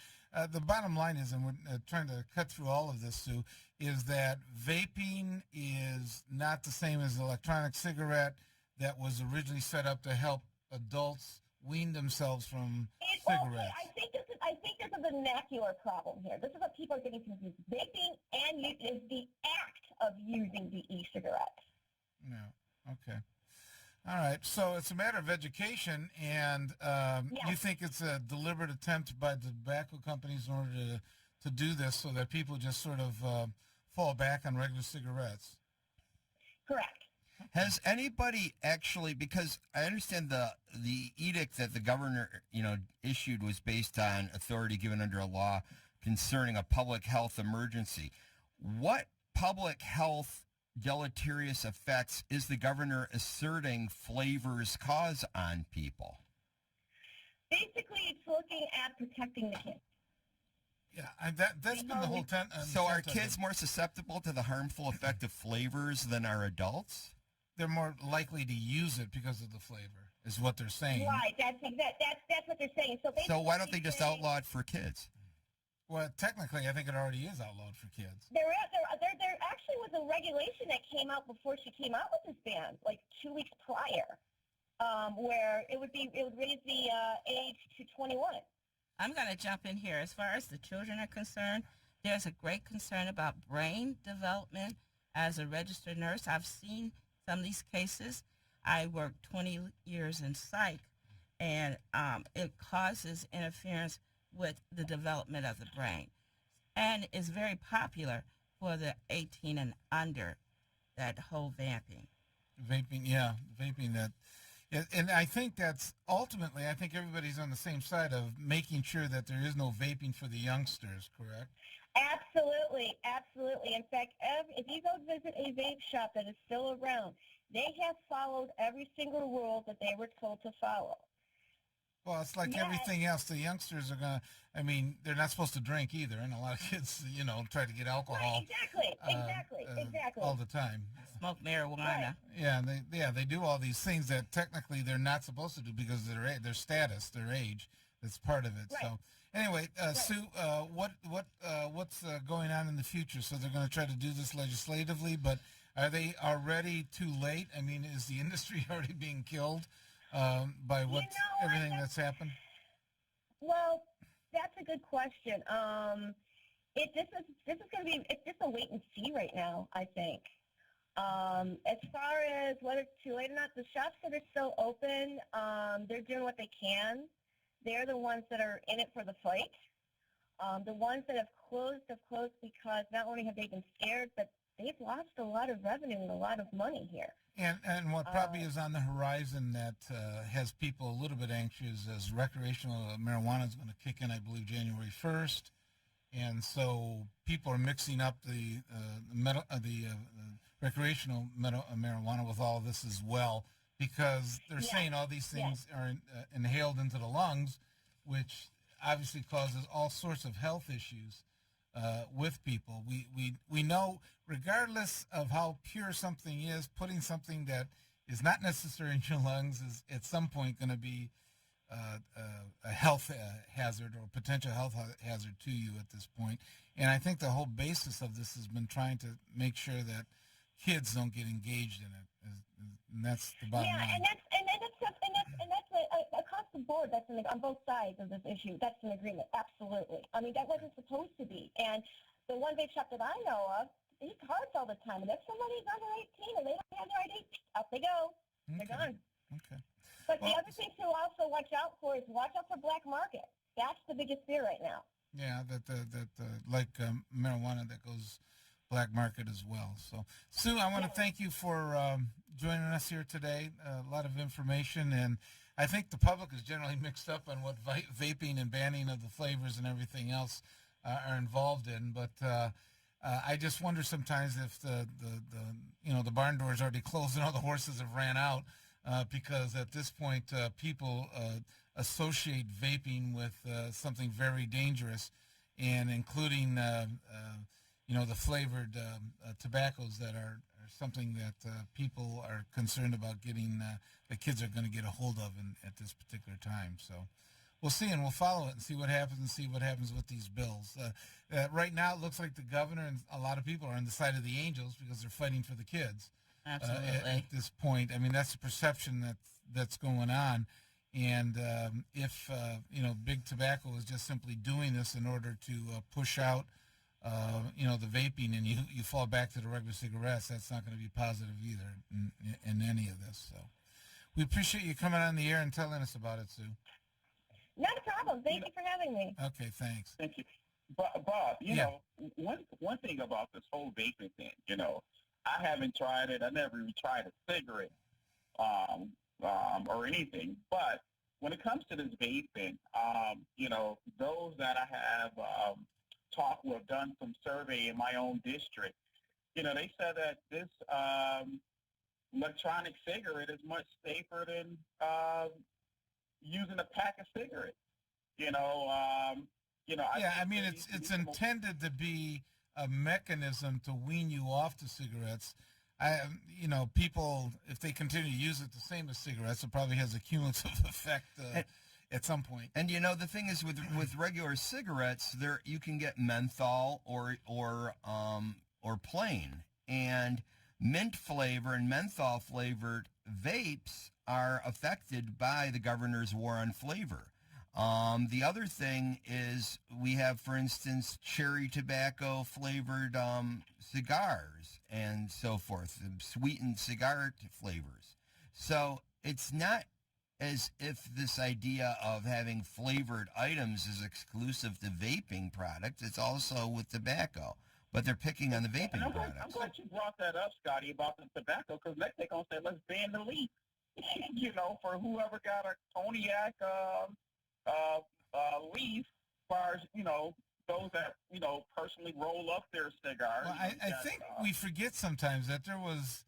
The bottom line is, and we're trying to cut through all of this, Sue, is that vaping is not the same as the electronic cigarette that was originally set up to help adults wean themselves from cigarettes. I think this is a vernacular problem here. This is what people are getting confused. Vaping is the act of using the e-cigarettes. No. Okay. All right. So it's a matter of education, and you think it's a deliberate attempt by the tobacco companies in order to do this so that people just sort of fall back on regular cigarettes? Correct. Has anybody actually, because I understand the edict that the governor, issued was based on authority given under a law concerning a public health emergency. What public health deleterious effects is the governor asserting flavors cause on people? Basically, it's looking at protecting the kids. Yeah, that's been the whole time. So are kids more susceptible to the harmful effect of flavors than are adults? They're more likely to use it because of the flavor, is what they're saying. Right, that's what they're saying. So why don't they just outlaw it for kids? Well, technically, I think it already is outlawed for kids. There actually was a regulation that came out before she came out with this ban, like 2 weeks prior. where it would raise the age to 21. I'm going to jump in here. As far as the children are concerned, there's a great concern about brain development. As a registered nurse, I've seen some of these cases. I worked 20 years in psych, and it causes interference with the development of the brain, and is very popular for the 18 and under, that whole vaping. Vaping, yeah, vaping. And I think that's ultimately, I think everybody's on the same side of making sure that there is no vaping for the youngsters, correct? Absolutely, absolutely. In fact, if you go visit a vape shop that is still around, they have followed every single rule that they were told to follow. Well, it's like everything else. The youngsters are going to, I mean, they're not supposed to drink either. And a lot of kids, you know, try to get alcohol. Right, exactly. All the time. Smoke marijuana. Right. Yeah, they do all these things that technically they're not supposed to do because of their status, their age. That's part of it. Right. So anyway, Sue, what's going on in the future? So they're going to try to do this legislatively, but are they already too late? I mean, is the industry already being killed by everything that's happened? Well, that's a good question. This is going to be, it's just a wait and see right now, I think. As far as whether it's too late or not, the shops that are still open, they're doing what they can. They're the ones that are in it for the fight. The ones that have closed because not only have they been scared, but they've lost a lot of revenue and a lot of money here. And what probably is on the horizon that has people a little bit anxious is recreational marijuana is going to kick in, I believe, January 1st. And so people are mixing up the recreational marijuana with all this as well, because they're saying all these things are inhaled into the lungs, which obviously causes all sorts of health issues with people. We know, regardless of how pure something is, putting something that is not necessary in your lungs is at some point going to be a health hazard or potential health hazard to you at this point. And I think the whole basis of this has been trying to make sure that kids don't get engaged in it, and that's the bottom line. And that's across the board. That's on both sides of this issue. That's an agreement, absolutely. I mean, that wasn't supposed to be. And the one vape shop that I know of, he cards all the time. And if somebody's under 18 and they don't have their ID, out they go. They're gone. Okay. But the other thing to also watch out for is watch out for black market. That's the biggest fear right now. Yeah, like marijuana that goes black market as well. So, Sue, I want to thank you for joining us here today. A lot of information, and I think the public is generally mixed up on what vaping and banning of the flavors and everything else are involved in. But I just wonder sometimes if the barn door is already closed and all the horses have ran out, because at this point people associate vaping with something very dangerous, and including the flavored tobaccos that are something that people are concerned about getting, the kids are going to get a hold of at this particular time. So we'll see, and we'll follow it and see what happens with these bills. Right now, it looks like the governor and a lot of people are on the side of the angels because they're fighting for the kids. Absolutely. At this point, I mean, that's the perception that's going on. And if big tobacco is just simply doing this in order to push out the vaping, and you fall back to the regular cigarettes, that's not going to be positive either in any of this. So we appreciate you coming on the air and telling us about it, Sue. Not a problem. Thank you for having me. Okay, thanks. Thank you. Bob, you know, one thing about this whole vaping thing, I haven't tried it. I never even tried a cigarette or anything. But when it comes to this vaping, those that I have talked with, done some survey in my own district, they said that this electronic cigarette is much safer than using a pack of cigarettes. I mean, it's intended to be a mechanism to wean you off the cigarettes. People, if they continue to use it the same as cigarettes, it probably has a cumulative effect at some point. And the thing is, with regular cigarettes, you can get menthol or plain, and mint flavor and menthol flavored vapes are affected by the governor's war on flavor. The other thing is we have, for instance, cherry tobacco flavored cigars and so forth, sweetened cigar flavors. So it's not as if this idea of having flavored items is exclusive to vaping products. It's also with tobacco. But they're picking on the vaping products. I'm glad you brought that up, Scotty, about the tobacco, because next they're going to say, let's ban the leaf, for whoever got a cognac leaf, as far as, those that, personally roll up their cigars. Well, I think we forget sometimes that there was,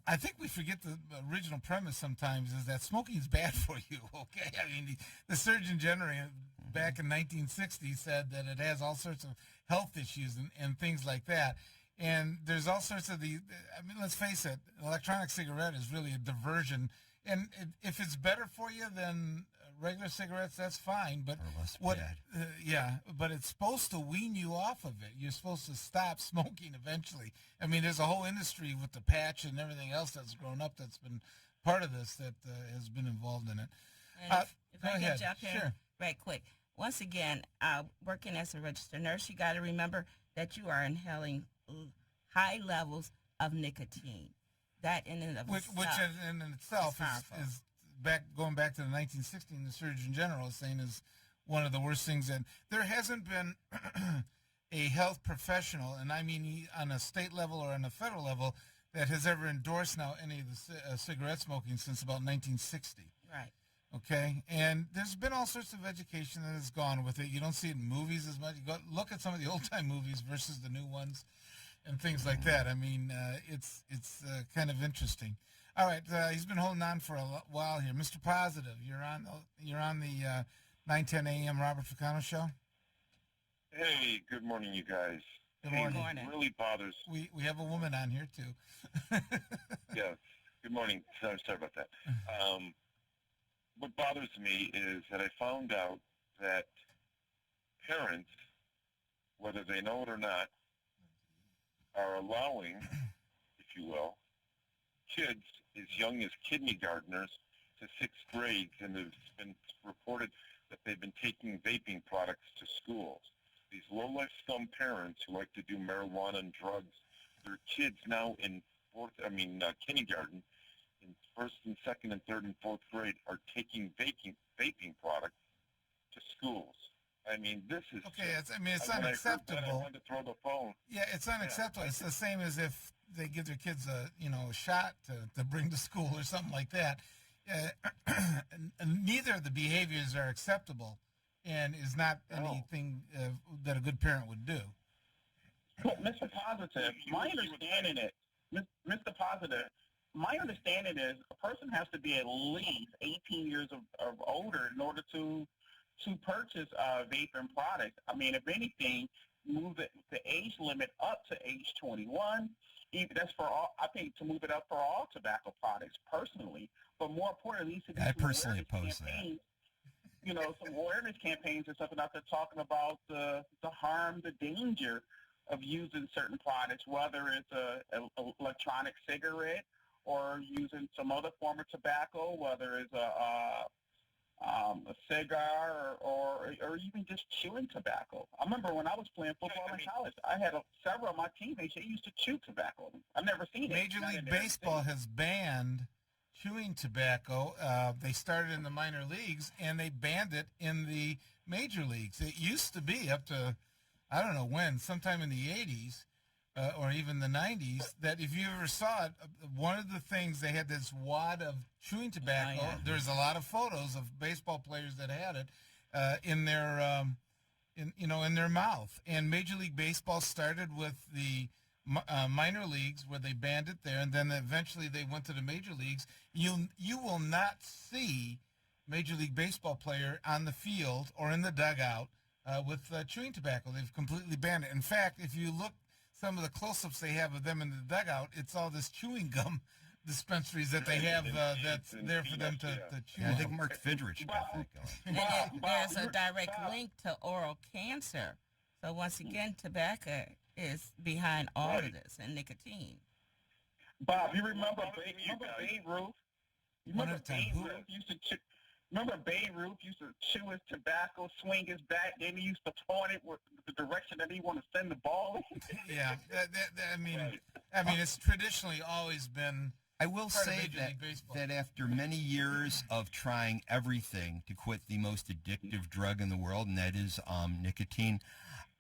I think we forget the original premise sometimes is that smoking is bad for you, okay? I mean, the Surgeon General back in 1960 said that it has all sorts of health issues and things like that. And there's all sorts of let's face it, electronic cigarette is really a diversion. And if it's better for you than regular cigarettes, that's fine. But but it's supposed to wean you off of it. You're supposed to stop smoking eventually. I mean, there's a whole industry with the patch and everything else that's grown up that's been part of this that has been involved in it. And if I ahead. can jump in right quick. Once again, working as a registered nurse, you got to remember that you are inhaling high levels of nicotine. That in and of itself, which in itself is going back to the 1916, the Surgeon General is saying is one of the worst things. And there hasn't been a health professional, and I mean on a state level or on a federal level, that has ever endorsed now any of the cigarette smoking since about 1960. Right. Okay, and there's been all sorts of education that has gone with it. You don't see it in movies as much. You go look at some of the old-time movies versus the new ones and things like that. I mean, it's kind of interesting. All right, he's been holding on for a while here. Mr. Positive, you're on the 910 AM Robert Ficano show. Hey, good morning, you guys. Good morning. Good morning. It really bothers. We have a woman on here too. Yeah. Good morning. Sorry about that. What bothers me is that I found out that parents, whether they know it or not, are allowing, if you will, kids as young as kindergartners to sixth grades, and it's been reported that they've been taking vaping products to schools. These low-life scum parents who like to do marijuana and drugs, their kids now in kindergarten, in first and second and third and fourth grade, are taking vaping products to schools. I mean, this is okay. It's unacceptable. I wanted to throw the phone. Yeah, it's unacceptable. It's the same as if they give their kids a shot to bring to school or something like that. And neither of the behaviors are acceptable, and is not anything that a good parent would do. But Mr. Positive, my understanding is, Mr. Positive, my understanding is a person has to be at least 18 years of older in order to purchase vaping products. I mean, if anything, move the age limit up to age 21. That's for all. I think to move it up for all tobacco products personally. But more importantly, I personally oppose that. Some awareness campaigns and stuff out there talking about the harm, the danger of using certain products, whether it's a electronic cigarette or using some other form of tobacco, whether it's a cigar or even just chewing tobacco. I remember when I was playing football in college, I had several of my teammates, they used to chew tobacco. I've never seen it. Major League Baseball has banned chewing tobacco. They started in the minor leagues, and they banned it in the major leagues. It used to be up to, I don't know when, sometime in the 80s, or even the 90s, that if you ever saw it, one of the things, they had this wad of chewing tobacco. Oh, yeah. There's a lot of photos of baseball players that had it in their in their mouth. And Major League Baseball started with the minor leagues, where they banned it there, and then eventually they went to the major leagues. You will not see Major League Baseball player on the field or in the dugout with chewing tobacco. They've completely banned it. In fact, if you look some of the close-ups they have of them in the dugout, it's all this chewing gum dispensaries that they have that's there for them to chew. I think Mark Fidrich got that going. And there's a direct link to oral cancer. So once again, tobacco is behind all of this, and nicotine. Bob, you remember Babe Ruth? Remember Babe Ruth used to chew? Remember Babe Ruth used to chew his tobacco, swing his bat, then he used to point it with the direction that he wanted to send the ball in? Yeah, I mean, it's traditionally always been. I will say that after many years of trying everything to quit the most addictive drug in the world, and that is nicotine,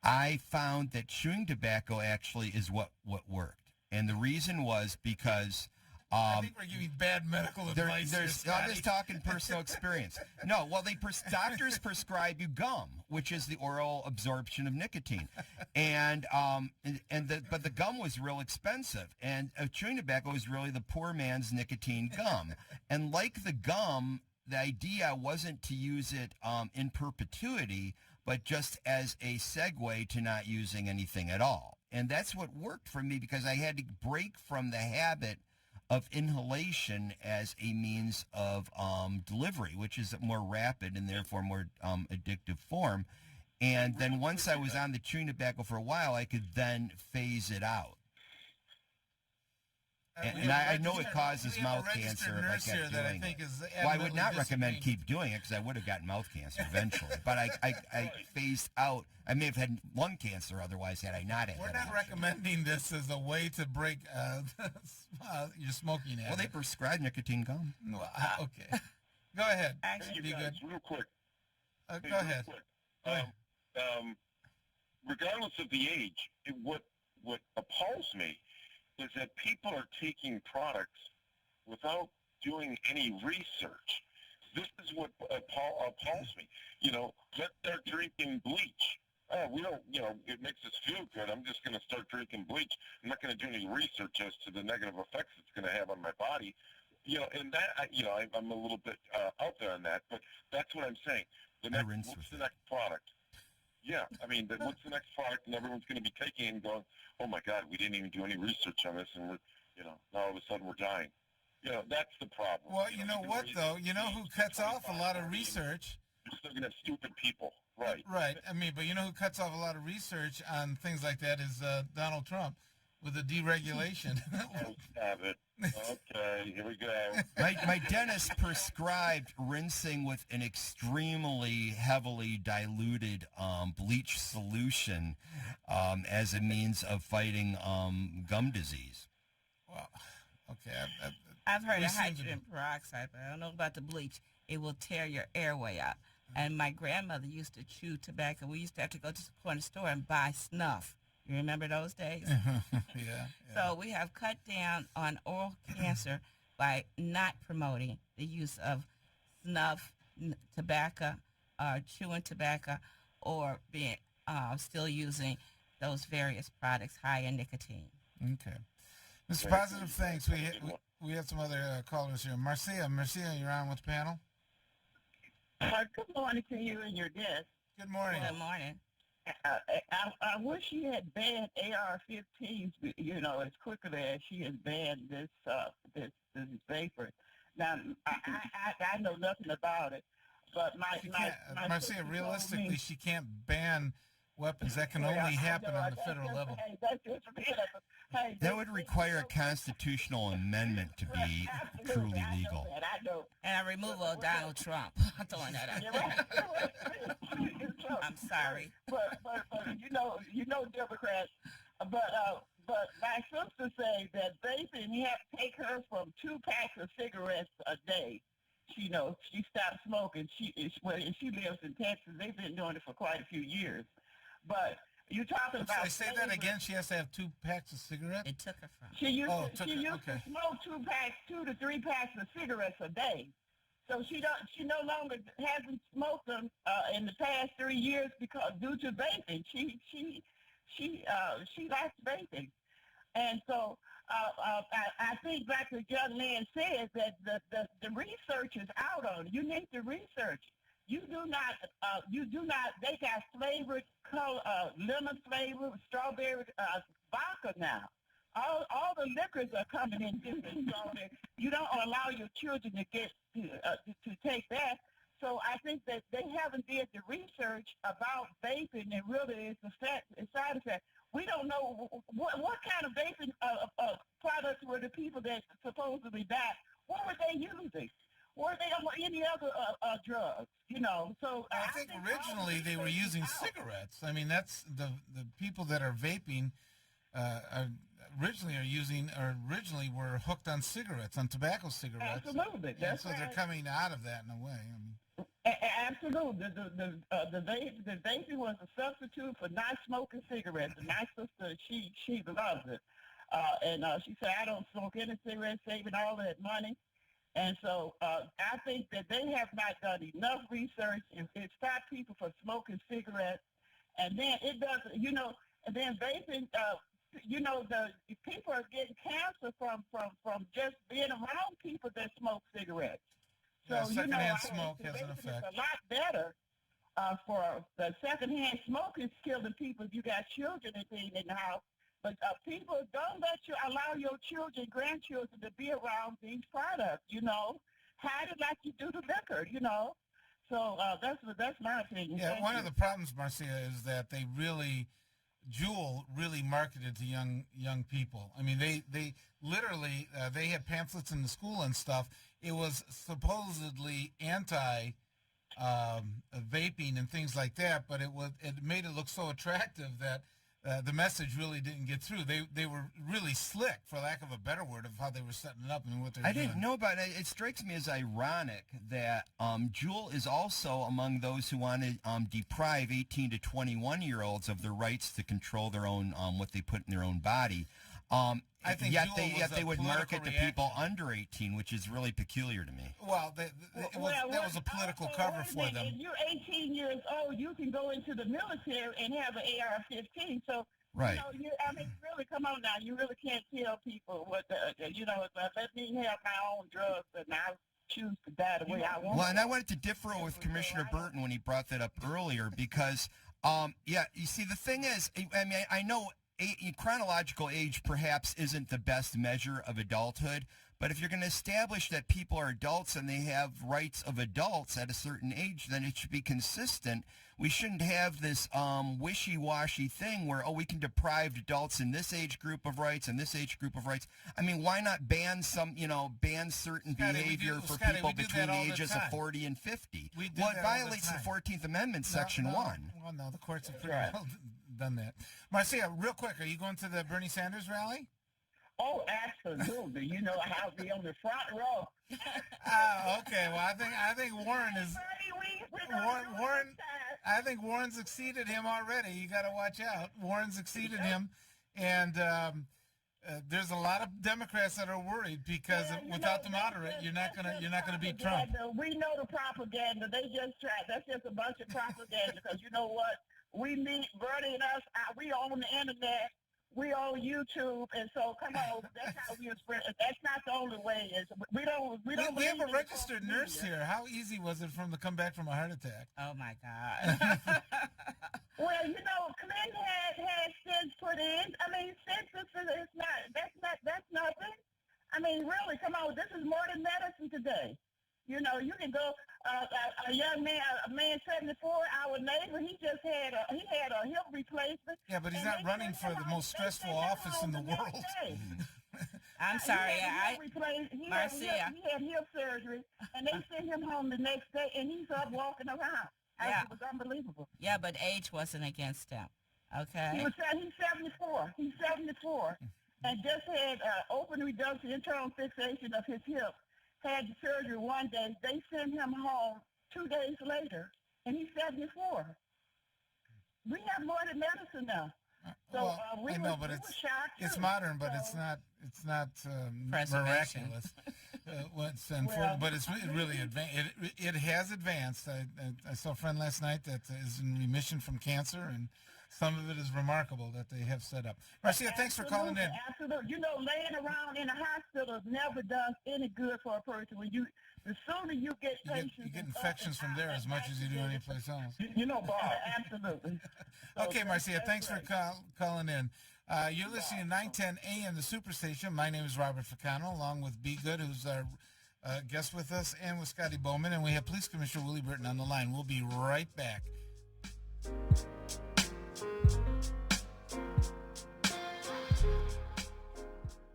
I found that chewing tobacco actually is what worked. And the reason was because... I think we're giving bad medical advice. I'm just talking personal experience. No, well, doctors prescribe you gum, which is the oral absorption of nicotine, but the gum was real expensive, and chewing tobacco is really the poor man's nicotine gum. And like the gum, the idea wasn't to use it in perpetuity, but just as a segue to not using anything at all. And that's what worked for me because I had to break from the habit of inhalation as a means of delivery, which is a more rapid and therefore more addictive form. And then once I was on the chewing tobacco for a while, I could then phase it out. And I know it causes mouth cancer if I kept doing it. Well, I would not recommend keep doing it because I would have gotten mouth cancer eventually. But I phased out. I may have had lung cancer otherwise had I not had. We're not recommending this as a way to break your smoking habit. Well, they prescribe nicotine gum. Okay. Go ahead. Actually, be good. Real quick. Go ahead. Regardless of the age, what appalls me is that people are taking products without doing any research. This is what appalls me. Let's start drinking bleach. We don't, it makes us feel good. I'm just going to start drinking bleach. I'm not going to do any research as to the negative effects it's going to have on my body. And that, I'm a little bit out there on that, but that's what I'm saying. What's the next product? Yeah, what's the next product? And everyone's going to be taking it and going, oh my God, we didn't even do any research on this, and we're, now all of a sudden we're dying. That's the problem. Well, you know what though? You know who cuts off a lot of research? You're still going to have stupid people, right? Right. But you know who cuts off a lot of research on things like that is Donald Trump with the deregulation. Have it. Okay, here we go. My dentist prescribed rinsing with an extremely heavily diluted bleach solution as a means of fighting gum disease. Well, okay. I've heard of hydrogen peroxide, but I don't know about the bleach. It will tear your airway out. And my grandmother used to chew tobacco. We used to have to go to the corner store and buy snuff. You remember those days? Yeah. So we have cut down on oral cancer by not promoting the use of snuff, tobacco, chewing tobacco, or being still using those various products high in nicotine. Okay. Mr. Positive, thanks. We have some other callers here. Marcia, you're on with the panel. Good morning to you and your guests. Good morning. Good morning. I wish she had banned AR-15s, as quickly as she has banned this vapor. Now, I know nothing about it, but Marcia, realistically, she can't ban weapons. That can only happen on the federal level. That would require a constitutional amendment to be truly legal. And a removal of Donald Trump. I'm throwing that out. I'm sorry. But Democrats. But my sister say that vaping, you have to take her from 2 packs of cigarettes a day. She stopped smoking. She lives in Texas. They've been doing it for quite a few years. But you're talking about... I say that again. She has to have 2 packs of cigarettes? It took her from... She used to smoke 2 to 3 packs of cigarettes a day. So she no longer hasn't smoked them in the past 3 years because due to vaping. She likes vaping. And so I think like the young man said that the research is out on it. You need to research. You do not, they got flavored, lemon flavor, strawberry, vodka now. All the liquors are coming in different, so you don't allow your children to get to take that. So I think that they haven't did the research about vaping and really it's a side effect. We don't know what kind of vaping products were the people that supposedly died. what were they using? Were they on any other drugs? You know, so I think originally they were using cigarettes. I mean, that's the people that are vaping originally were hooked on cigarettes, on tobacco cigarettes. Absolutely, and so they're coming out of that in a way. I mean, absolutely, the vaping was a substitute for not smoking cigarettes. And my sister, she loves it, and she said, I don't smoke any cigarettes, saving all that money. And so I think that they have not done enough research and stop people from smoking cigarettes. And then it doesn't, you know, and then vaping, you know, the people are getting cancer from just being around people that smoke cigarettes. So, yeah, secondhand you know, smoke has an effect. It's a lot better for the secondhand smoke is killing people if you got children and things in the house. But people, don't allow your children, grandchildren to be around these products, you know. Hide it like you do the liquor, you know. So that's my opinion. Yeah, one of the problems, Marcia, is that Juul really marketed to young people. I mean, they literally, they had pamphlets in the school and stuff. It was supposedly anti vaping and things like that, but it made it look so attractive that the message really didn't get through. They were really slick, for lack of a better word, of how they were setting it up and what they're doing. I didn't know about it. It strikes me as ironic that Juul is also among those who want to deprive 18 to 21-year-olds of their rights to control their own, what they put in their own body. I think yet Juul they would market to people under 18, which is really peculiar to me. Well, that was a political cover for them. If you're 18 years old, you can go into the military and have an AR-15. So, right. You know, I mean, really, come on now. You really can't tell people what, you know, let me have my own drugs and I'll choose to die the way I want. Well, and I wanted to differ with Commissioner Burton when he brought that up earlier because, yeah, you see, the thing is, I mean, I know chronological age perhaps isn't the best measure of adulthood, but if you're going to establish that people are adults and they have rights of adults at a certain age, then it should be consistent. We shouldn't have this wishy-washy thing where, we can deprive adults in this age group of rights and this age group of rights. I mean, why not ban certain behavior for people between the ages of 40 and 50? Well, it violates the 14th Amendment, Section 1. Well, no, the courts have pretty well done that. Marcia, real quick, are you going to the Bernie Sanders rally? Oh, absolutely. You know, I'll be on the front row. Okay. Well, I think Warren is. Warren. I think Warren's exceeded him already. You got to watch out. Warren's exceeded him, and there's a lot of Democrats that are worried because without the moderate, you're not gonna beat Trump. We know the propaganda. They just try. That's just a bunch of propaganda. Because you know what? We meet Bernie and us. We on the internet. We on YouTube, and so come on. That's how we spread. That's not the only way. We don't. We have a registered nurse here. How easy was it for him to come back from a heart attack? Oh my God. Well, you know, Clinton had stents put in. I mean, stents is not. That's nothing. I mean, really, come on. This is more than medicine today. You know, you can go. A young man, a man 74, our neighbor, he had a hip replacement. Yeah, but he's not running for the most stressful office in the world. I'm sorry, Marcia. He had hip surgery, and they sent him home the next day, and he's up walking around. Yeah. It was unbelievable. Yeah, but age wasn't against him. Okay. He's 74. He's 74, and just had open reduction, internal fixation of his hip. Had the surgery one day. They sent him home 2 days later, and he's 74. We have more than medicine now. So I know, but it's modern, but it's not miraculous. But it's really advanced. It has advanced. I saw a friend last night that is in remission from cancer, and some of it is remarkable that they have set up. Marcia, thanks for calling in. Absolutely. You know, laying around in a hospital never does any good for a person. The sooner you get patients, you get infections from there as much as you do anyplace else. You know, Bob. Absolutely. Okay, Marcia, thanks for calling in. You're listening to 910 AM, the Superstation. My name is Robert Ficano, along with Be Good, who's our guest with us, and with Scotty Boman, and we have Police Commissioner Willie Burton on the line. We'll be right back.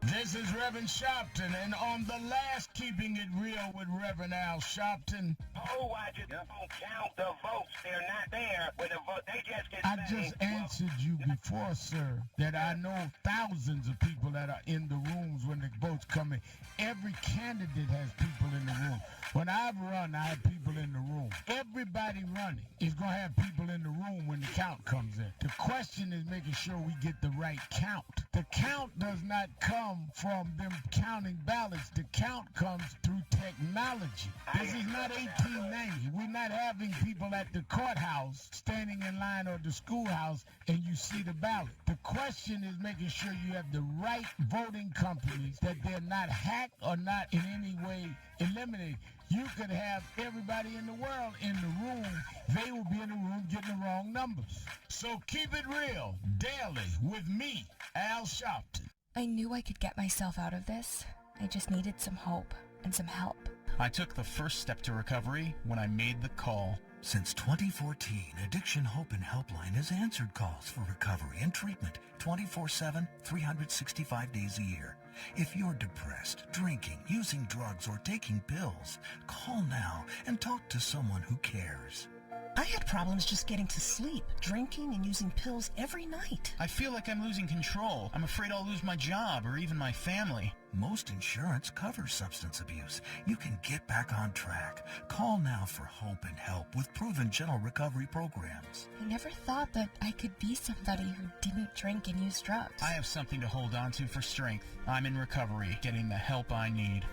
This This is Reverend Sharpton, and on the last Keeping It Real with Reverend Al Sharpton. Oh, I just don't count the votes. They're not there when the vote. They just get I just answered you before, sir, that I know thousands of people that are in the rooms when the votes come in. Every candidate has people in the room. When I've run, I have people in the room. Everybody running is going to have people in the room when the count comes in. The question is making sure we get the right count. The count does not come from them counting ballots. The count comes through technology. This is not 1890. We're not having people at the courthouse standing in line or the schoolhouse and you see the ballot. The question is making sure you have the right voting companies, that they're not hacked or not in any way eliminated. You could have everybody in the world in the room. They will be in the room getting the wrong numbers. So keep it real daily with me, Al Sharpton. I knew I could get myself out of this. I just needed some hope and some help. I took the first step to recovery when I made the call. Since 2014, Addiction Hope and Helpline has answered calls for recovery and treatment 24/7, 365 days a year. If you're depressed, drinking, using drugs, or taking pills, call now and talk to someone who cares. I had problems just getting to sleep, drinking and using pills every night. I feel like I'm losing control. I'm afraid I'll lose my job or even my family. Most insurance covers substance abuse. You can get back on track. Call now for hope and help with proven gentle recovery programs. I never thought that I could be somebody who didn't drink and use drugs. I have something to hold on to for strength. I'm in recovery, getting the help I need.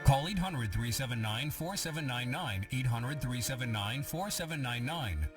Call 800-379-4799, 800-379-4799.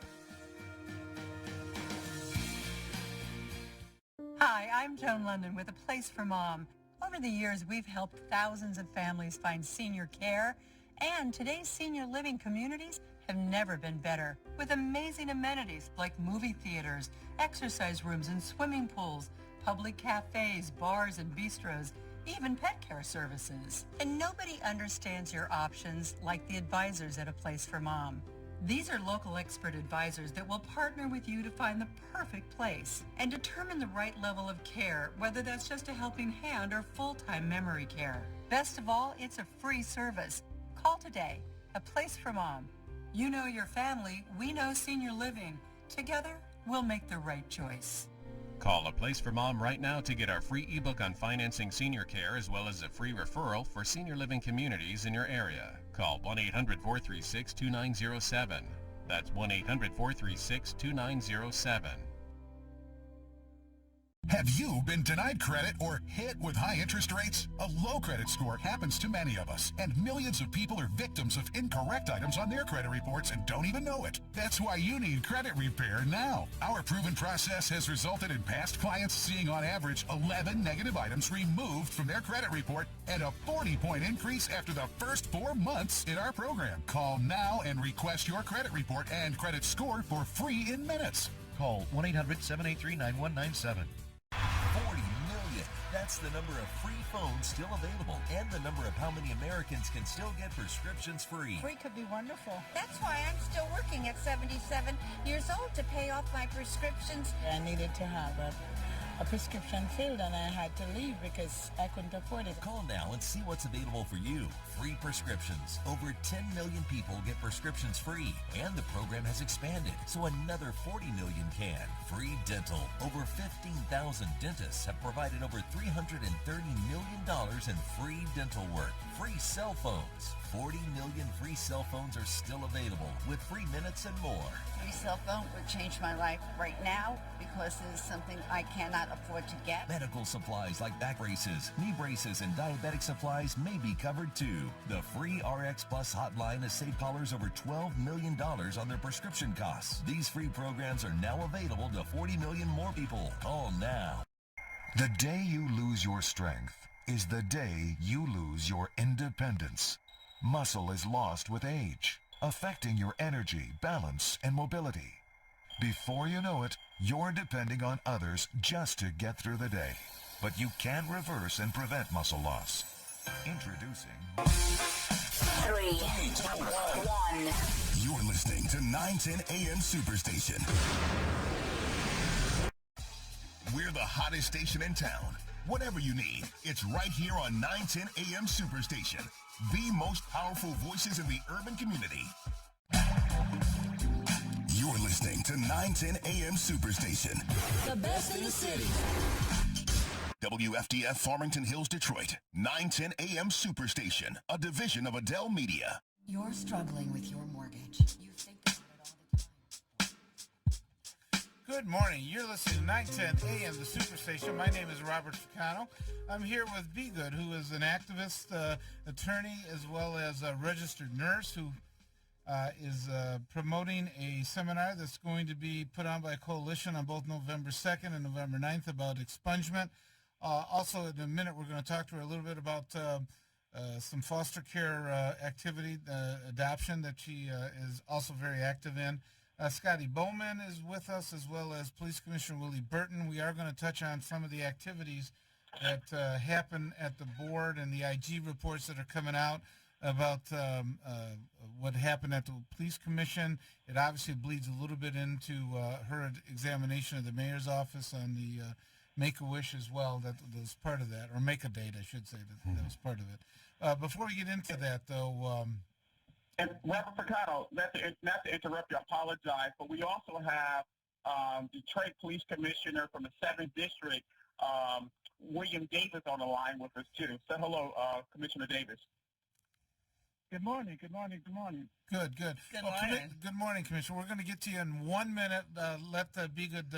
Hi, I'm Joan London with A Place for Mom. Over the years, we've helped thousands of families find senior care, and today's senior living communities have never been better, with amazing amenities like movie theaters, exercise rooms and swimming pools, public cafes, bars and bistros, even pet care services. And nobody understands your options like the advisors at A Place for Mom. These are local expert advisors that will partner with you to find the perfect place and determine the right level of care, whether that's just a helping hand or full-time memory care. Best of all, it's a free service. Call today. A Place for Mom. You know your family, we know senior living. Together, we'll make the right choice. Call A Place for Mom right now to get our free ebook on financing senior care, as well as a free referral for senior living communities in your area. Call 1-800-436-2907. That's 1-800-436-2907. Have you been denied credit or hit with high interest rates? A low credit score happens to many of us, and millions of people are victims of incorrect items on their credit reports and don't even know it. That's why you need credit repair now. Our proven process has resulted in past clients seeing on average 11 negative items removed from their credit report and a 40-point increase after the first 4 months in our program. Call now and request your credit report and credit score for free in minutes. Call 1-800-783-9197. 40 million. That's the number of free phones still available and the number of how many Americans can still get prescriptions free. Free could be wonderful. That's why I'm still working at 77 years old to pay off my prescriptions. I needed to have a prescription filled and I had to leave because I couldn't afford it. Call now and see what's available for you. Free prescriptions. Over 10 million people get prescriptions free, and the program has expanded, so another 40 million can. Free dental. Over 15,000 dentists have provided over $330 million in free dental work. Free cell phones. 40 million free cell phones are still available with free minutes and more. Free cell phone would change my life right now because it is something I cannot afford to get. Medical supplies like back braces, knee braces, and diabetic supplies may be covered too. The free RX Plus hotline has saved callers over $12 million on their prescription costs. These free programs are now available to 40 million more people. Call now. The day you lose your strength is the day you lose your independence. Muscle is lost with age, affecting your energy, balance, and mobility. Before you know it, you're depending on others just to get through the day. But you can reverse and prevent muscle loss. Introducing 3, 2, 1. You're listening to 910 AM Superstation. We're We're the hottest station in town. Whatever you need, it's right here on 910 AM Superstation. The most powerful voices in the urban community. You're listening to 910 AM Superstation. The best in the city. WFDF Farmington Hills, Detroit. 910 AM Superstation, a division of Adele Media. You're struggling with your mortgage. You think Good morning. You're listening to 910 AM, the Superstation. My name is Robert Ficano. I'm here with Be Good, who is an activist, attorney, as well as a registered nurse who is promoting a seminar that's going to be put on by a coalition on both November 2nd and November 9th about expungement. Also, in a minute, we're going to talk to her a little bit about some foster care activity, adoption that she is also very active in. Scotty Boman is with us, as well as Police Commissioner Willie Burton. We are going to touch on some of the activities that happen at the board and the IG reports that are coming out about what happened at the Police Commission. It obviously bleeds a little bit into her examination of the mayor's office on the Make-A-Wish as well. That was part of that, or Make-A-Date, I should say. That was part of it. Before we get into that, though... And Robert Ficano, not to interrupt you, I apologize, but we also have Detroit Police Commissioner from the 7th District, William Davis, on the line with us, too. Say hello, Commissioner Davis. Good morning, good morning, good morning. Good. Good morning. Good morning, Commissioner. We're going to get to you in 1 minute. Let Be Good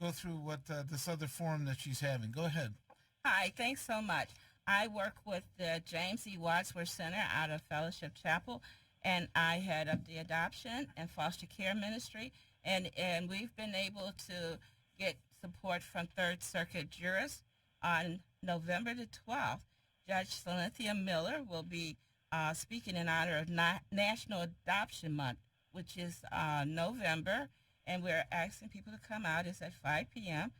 go through what this other forum that she's having. Go ahead. Hi, thanks so much. I work with the James E. Wadsworth Center out of Fellowship Chapel, and I head up the adoption and foster care ministry, and we've been able to get support from Third Circuit jurists. On November the 12th, Judge Cynthia Miller will be speaking in honor of National Adoption Month, which is November, and we're asking people to come out. It's at 5 p.m.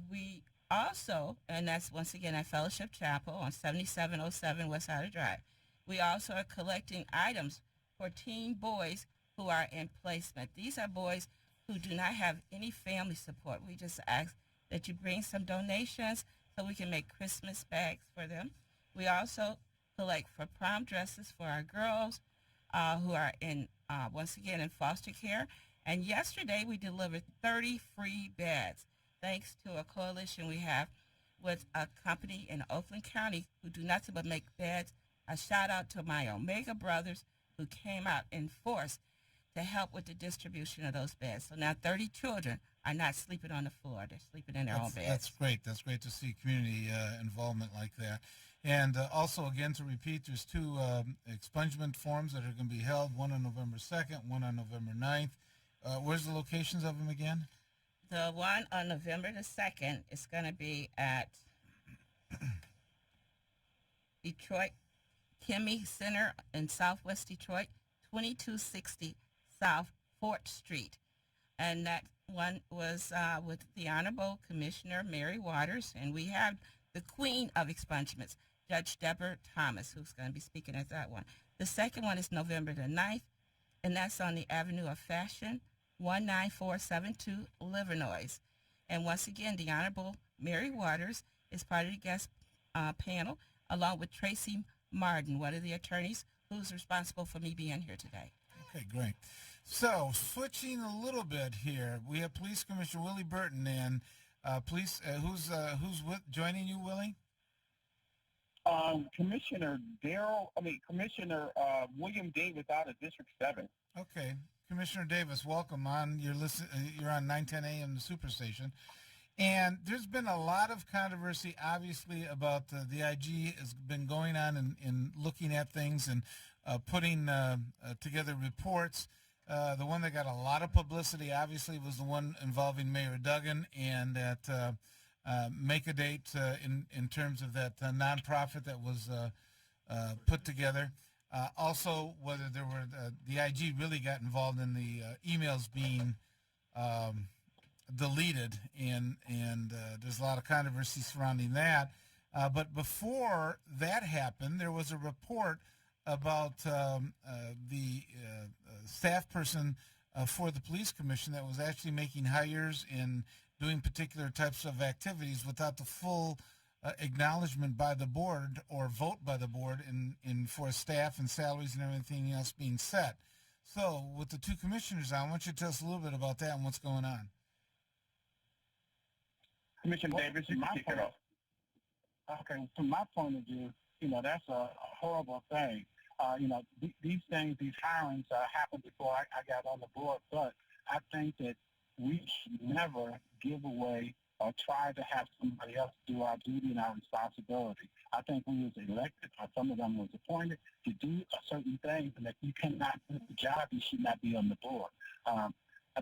We also, and that's once again at Fellowship Chapel on 7707 West Side Drive, we also are collecting items for teen boys who are in placement. These are boys who do not have any family support. We just ask that you bring some donations so we can make Christmas bags for them. We also collect for prom dresses for our girls who are in, once again, in foster care. And yesterday we delivered 30 free beds, thanks to a coalition we have with a company in Oakland County who do nothing but make beds. A shout out to my Omega brothers who came out in force to help with the distribution of those beds. So now 30 children are not sleeping on the floor. They're sleeping in their own beds. That's great. That's great to see community involvement like that. And also, again, to repeat, there's two expungement forums that are going to be held, one on November 2nd, one on November 9th. Where's the locations of them again? The one on November the 2nd is going to be at Detroit Kimmy Center in Southwest Detroit, 2260 South 4th Street. And that one was with the Honorable Commissioner Mary Waters, and we have the Queen of Expungements, Judge Deborah Thomas, who's going to be speaking at that one. The second one is November the 9th, and that's on the Avenue of Fashion, 19472 Livernois. And once again, the Honorable Mary Waters is part of the guest panel, along with Tracy Martin, one of the attorneys who's responsible for me being here today. Okay, great. So, switching a little bit here, we have Police Commissioner Willie Burton and police. Who's joining you, Willie? Commissioner William Davis out of District 7. Okay, Commissioner Davis, welcome on. You're on 910 AM, the Superstation. And there's been a lot of controversy, obviously, about the IG has been going on in looking at things and putting together reports. The one that got a lot of publicity, obviously, was the one involving Mayor Duggan and that Make-A-Date in terms of that nonprofit that was put together. Also, whether there were the IG really got involved in the emails being deleted, and there's a lot of controversy surrounding that. But before that happened, there was a report about the staff person for the police commission that was actually making hires in doing particular types of activities without the full acknowledgement by the board or vote by the board in for staff and salaries and everything else being set. So with the two commissioners on, why don't you tell us a little bit about that and what's going on? Commissioner Davis, you can kick it off. Okay, from my point of view, that's a horrible thing. These things, these hirings happened before I got on the board, but I think that we should never give away or try to have somebody else do our duty and our responsibility. I think we was elected, or some of them was appointed, to do a certain thing, and if you cannot do the job, you should not be on the board. I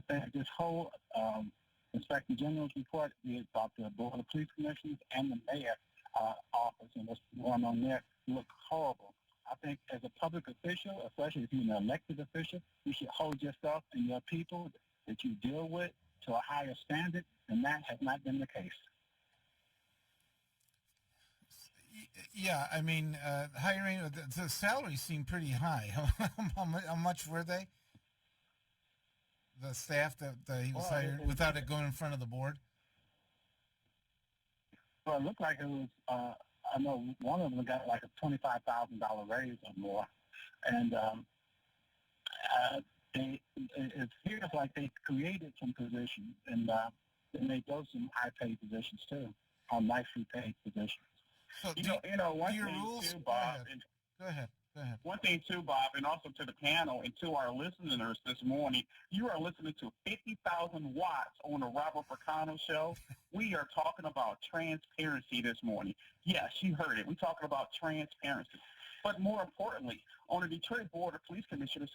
think this whole Inspector General's report is about the Board of Police Commissioners and the Mayor office, and what's going on there look horrible. I think as a public official, especially if you're an elected official, you should hold yourself and your people that you deal with to a higher standard, and that has not been the case. Yeah, I mean, hiring, the salaries seem pretty high. How much were they? The staff that he was hired without it going in front of the board? Well, it looked like it was, I know one of them got like a $25,000 raise or more. And it feels like they created some positions, and they made those some high-paid positions too, or nicely paid positions. So one your thing rules? too, Bob. Go ahead. One thing too, Bob, and also to the panel and to our listeners this morning, you are listening to 50,000 watts on the Robert Ficano show. We are talking about transparency this morning. Yes, you heard it. We're talking about transparency. But more importantly, on the Detroit Board of Police Commissioners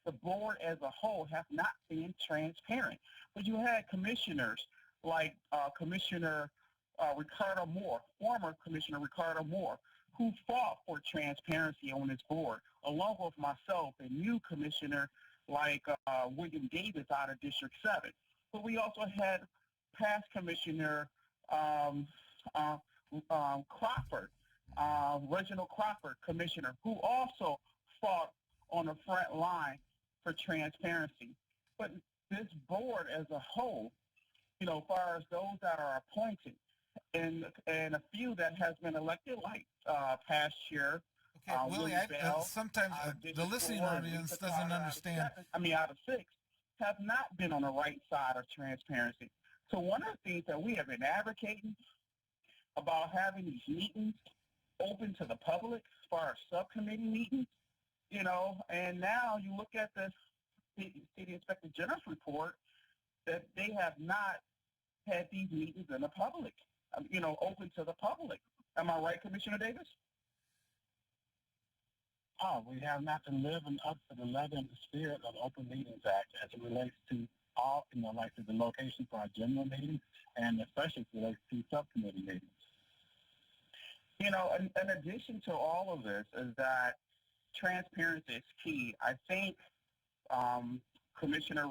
the board as a whole have not been transparent. But you had commissioners like Commissioner Ricardo Moore, former Commissioner Ricardo Moore, who fought for transparency on this board, along with myself and new commissioner like William Davis out of District 7. But we also had past Commissioner Crawford, Reginald Crawford, Commissioner, who also fought on the front line for transparency. But this board as a whole, as far as those that are appointed, and a few that has been elected, like past year. Okay, Willie, sometimes the listening audience doesn't understand. Out of 6, have not been on the right side of transparency. So one of the things that we have been advocating about having these meetings open to the public as far as subcommittee meetings, and now you look at the City Inspector General's report that they have not had these meetings in the public. Open to the public. Am I right, Commissioner Davis? We have not been living up to the letter and the spirit of the Open Meetings Act as it relates to all, like to the location for our general meetings, and especially as it relates to subcommittee meetings. In addition to all of this is that transparency is key. I think Commissioner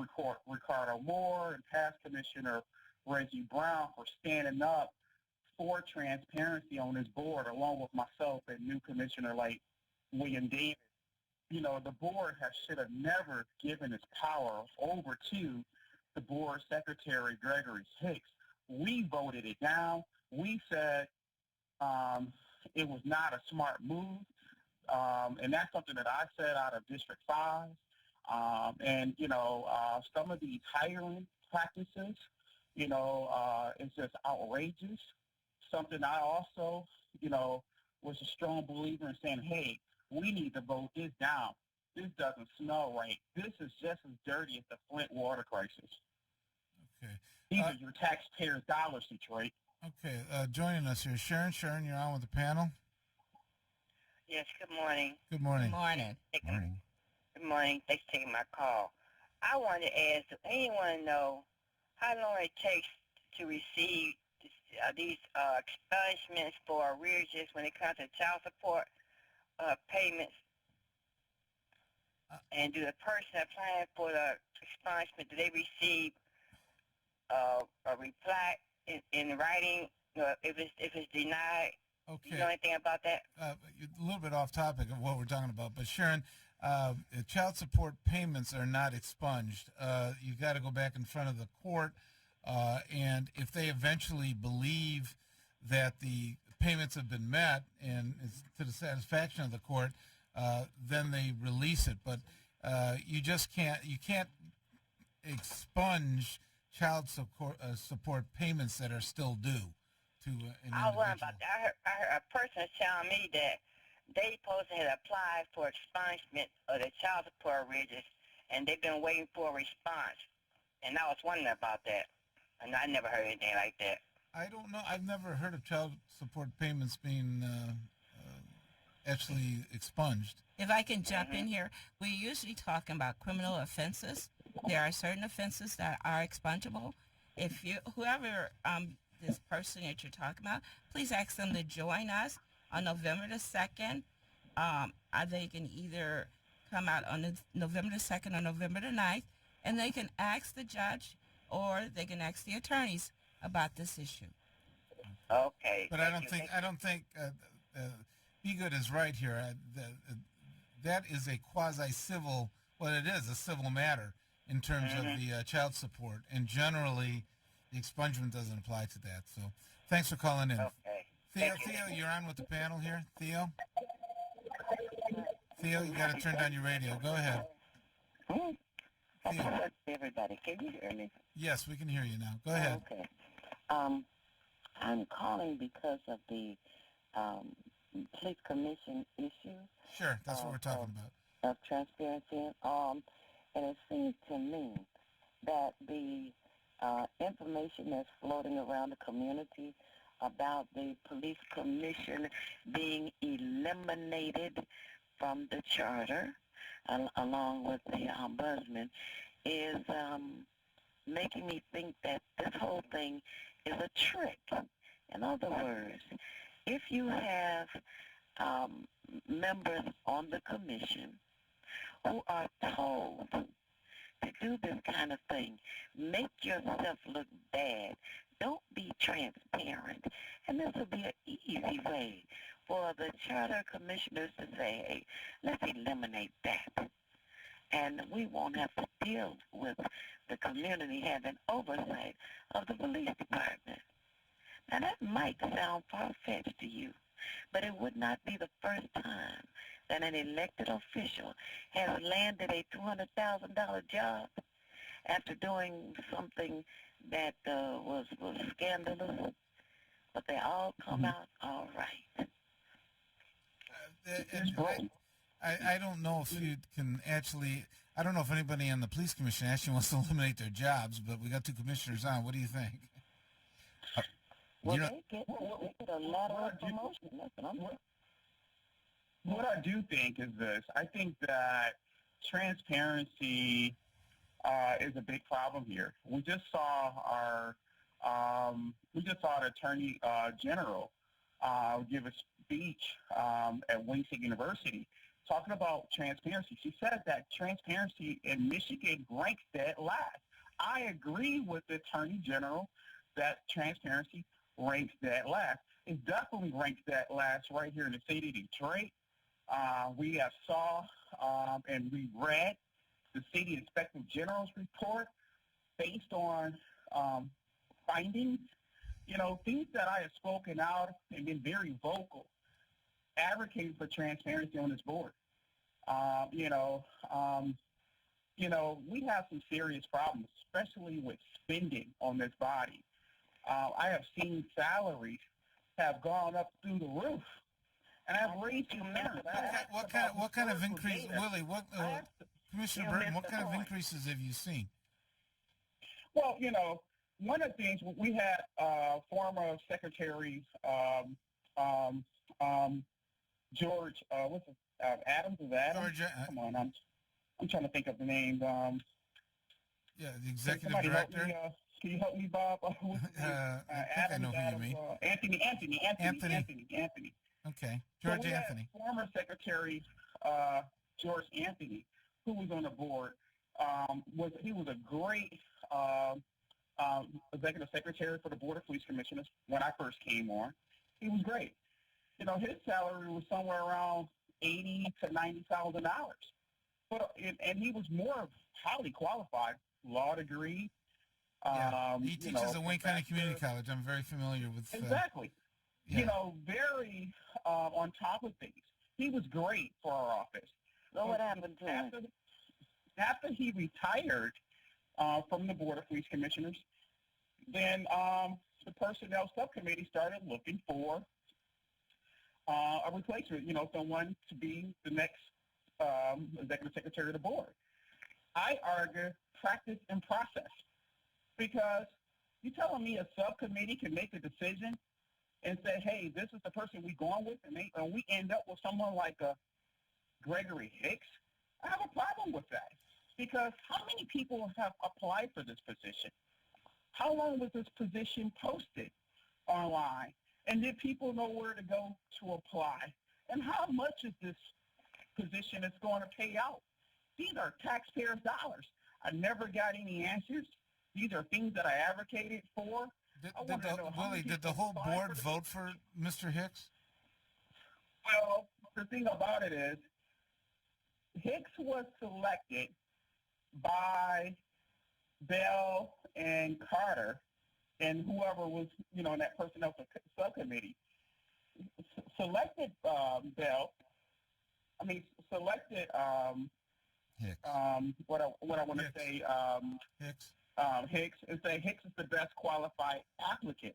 Ricardo Moore and past Commissioner Reggie Brown for standing up for transparency on this board, along with myself and new commissioner like William Davis. The board should have never given its power over to the board secretary, Gregory Hicks. We voted it down. We said it was not a smart move, and that's something that I said out of District 5. Some of these hiring practices, it's just outrageous. Something I also, was a strong believer in saying, hey, we need to vote this down. This doesn't smell right. This is just as dirty as the Flint water crisis. Okay. These are your taxpayers' dollars, Detroit. Okay. Joining us here, Sharon. Sharon, you're on with the panel. Yes, good morning. Good morning. Good morning. Good morning. Thanks for taking my call. I want to ask, does anyone know how long it takes to receive these expungements for arrearages when it comes to child support payments? And do the person applying for the expungement, do they receive a reply in writing if it's denied? Okay. Do you know anything about that? A little bit off topic of what we're talking about, but Sharon, child support payments are not expunged. You got to go back in front of the court And if they eventually believe that the payments have been met and it's to the satisfaction of the court, then they release it. But you can't expunge child support payments that are still due to an individual. About that. I heard a person telling me that they supposed to have applied for expungement of the child support arrears, and they've been waiting for a response. And I was wondering about that, and I never heard anything like that. I don't know. I've never heard of child support payments being actually expunged. If I can jump in here, we're usually talking about criminal offenses. There are certain offenses that are expungible. If whoever this person that you're talking about, please ask them to join us on November the 2nd. They can either come out on November the 2nd or November the 9th, and they can ask the judge or they can ask the attorneys about this issue. Okay. But I don't think Be Good is right here. That is a quasi-civil, well, it is a civil matter in terms of the child support, and generally the expungement doesn't apply to that. So thanks for calling in. Okay. Theo, you're on with the panel here. Theo, you got to turn down your radio. Go ahead. Theo. Everybody, can you hear me? Yes, we can hear you now. Go ahead. Okay. I'm calling because of the police commission issue. Sure, that's what we're talking about. Of transparency. And it seems to me that the information that's floating around the community about the police commission being eliminated from the charter, along with the ombudsman, is making me think that this whole thing is a trick. In other words, if you have members on the commission who are told to do this kind of thing, make yourself look bad, don't be transparent, and this will be an easy way for the charter commissioners to say, hey, let's eliminate that. And we won't have to deal with the community having oversight of the police department. Now, that might sound far-fetched to you, but it would not be the first time that an elected official has landed a $200,000 job after doing something that was scandalous, but they all come out all right. I don't know if you can actually, I don't know if anybody on the police commission actually wants to eliminate their jobs, but we got two commissioners on. What do you think? Well, they get a lot of promotion. That's what I'm saying. What I do think is this. I think that transparency is a big problem here. We just saw the Attorney General give a speech at Wayne State University talking about transparency. She said that transparency in Michigan ranks dead last. I agree with the Attorney General that transparency ranks dead last. It definitely ranks dead last right here in the city of Detroit. We have saw and we read the City Inspector General's report based on findings, things that I have spoken out and been very vocal, advocating for transparency on this board. We have some serious problems, especially with spending on this body. I have seen salaries have gone up through the roof. And I've raised concerns. What kind of increase, Willie? Commissioner Burton, what kind of increases have you seen? Well, one of the things we had former Secretary George, Adams? Is that Adams? George, come on, I'm trying to think of the name. The executive director. Can you help me, Bob? I know who you mean. Anthony. Okay, George Anthony. Former Secretary George Anthony, who was on the board, he was a great executive secretary for the Board of Police Commissioners when I first came on. He was great. His salary was somewhere around $80,000 to $90,000, and he was more highly qualified, law degree, He teaches at Wayne County Community College. I'm very familiar with. Exactly. You know, very on top of things. He was great for our office. So what happened to him? After he retired from the Board of Police Commissioners, then the Personnel Subcommittee started looking for a replacement, you know, someone to be the next Executive Secretary of the Board. I argue practice and process, because you're telling me a subcommittee can make a decision and say, hey, this is the person we're going with, and we end up with someone like a Gregory Hicks? I have a problem with that, because how many people have applied for this position? How long was this position posted online? And did people know where to go to apply? And how much is this position is going to pay out? These are taxpayers' dollars. I never got any answers. These are things that I advocated for. Willie, did the whole board vote for Mr. Hicks? Well, the thing about it is, Hicks was selected by Bell and Carter and whoever was, you know, in that personnel subcommittee. Selected selected Hicks. What I want to say, Hicks. Hicks, and say Hicks is the best qualified applicant.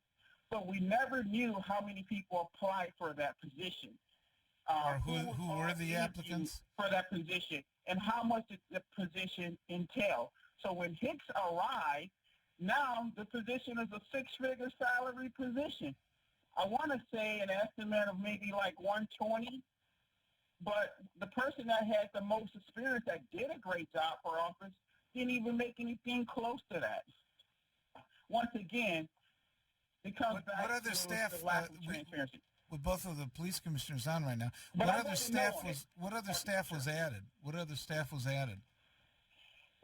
But we never knew how many people applied for that position. Or who were the applicants? For that position, and how much did the position entail? So when Hicks arrived, now the position is a six-figure salary position. I want to say an estimate of maybe like 120, but the person that had the most experience that did a great job for office didn't even make anything close to that. Once again, it comes back what other to staff, the lack of transparency. With both of the police commissioners on right now, But what other staff was added? What other staff was added?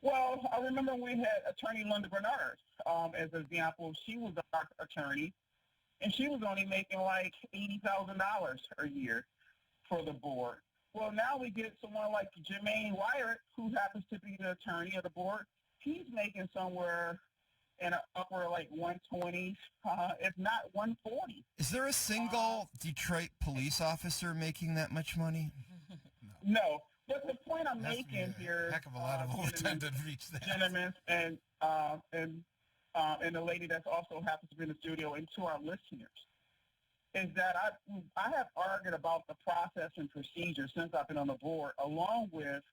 Well, I remember we had Attorney Linda Bernard as an example. She was our attorney, and she was only making like $80,000 a year for the board. Well, now we get someone like Jermaine Wyatt, who happens to be the attorney of the board. He's making somewhere in an upper like 120s, if not 140. Is there a single Detroit police officer making that much money? No. But the point I'm making here, heck of a lot of overtime to reach that. Gentlemen, and the lady that's also happens to be in the studio, and to our listeners, is that I have argued about the process and procedure since I've been on the board, along with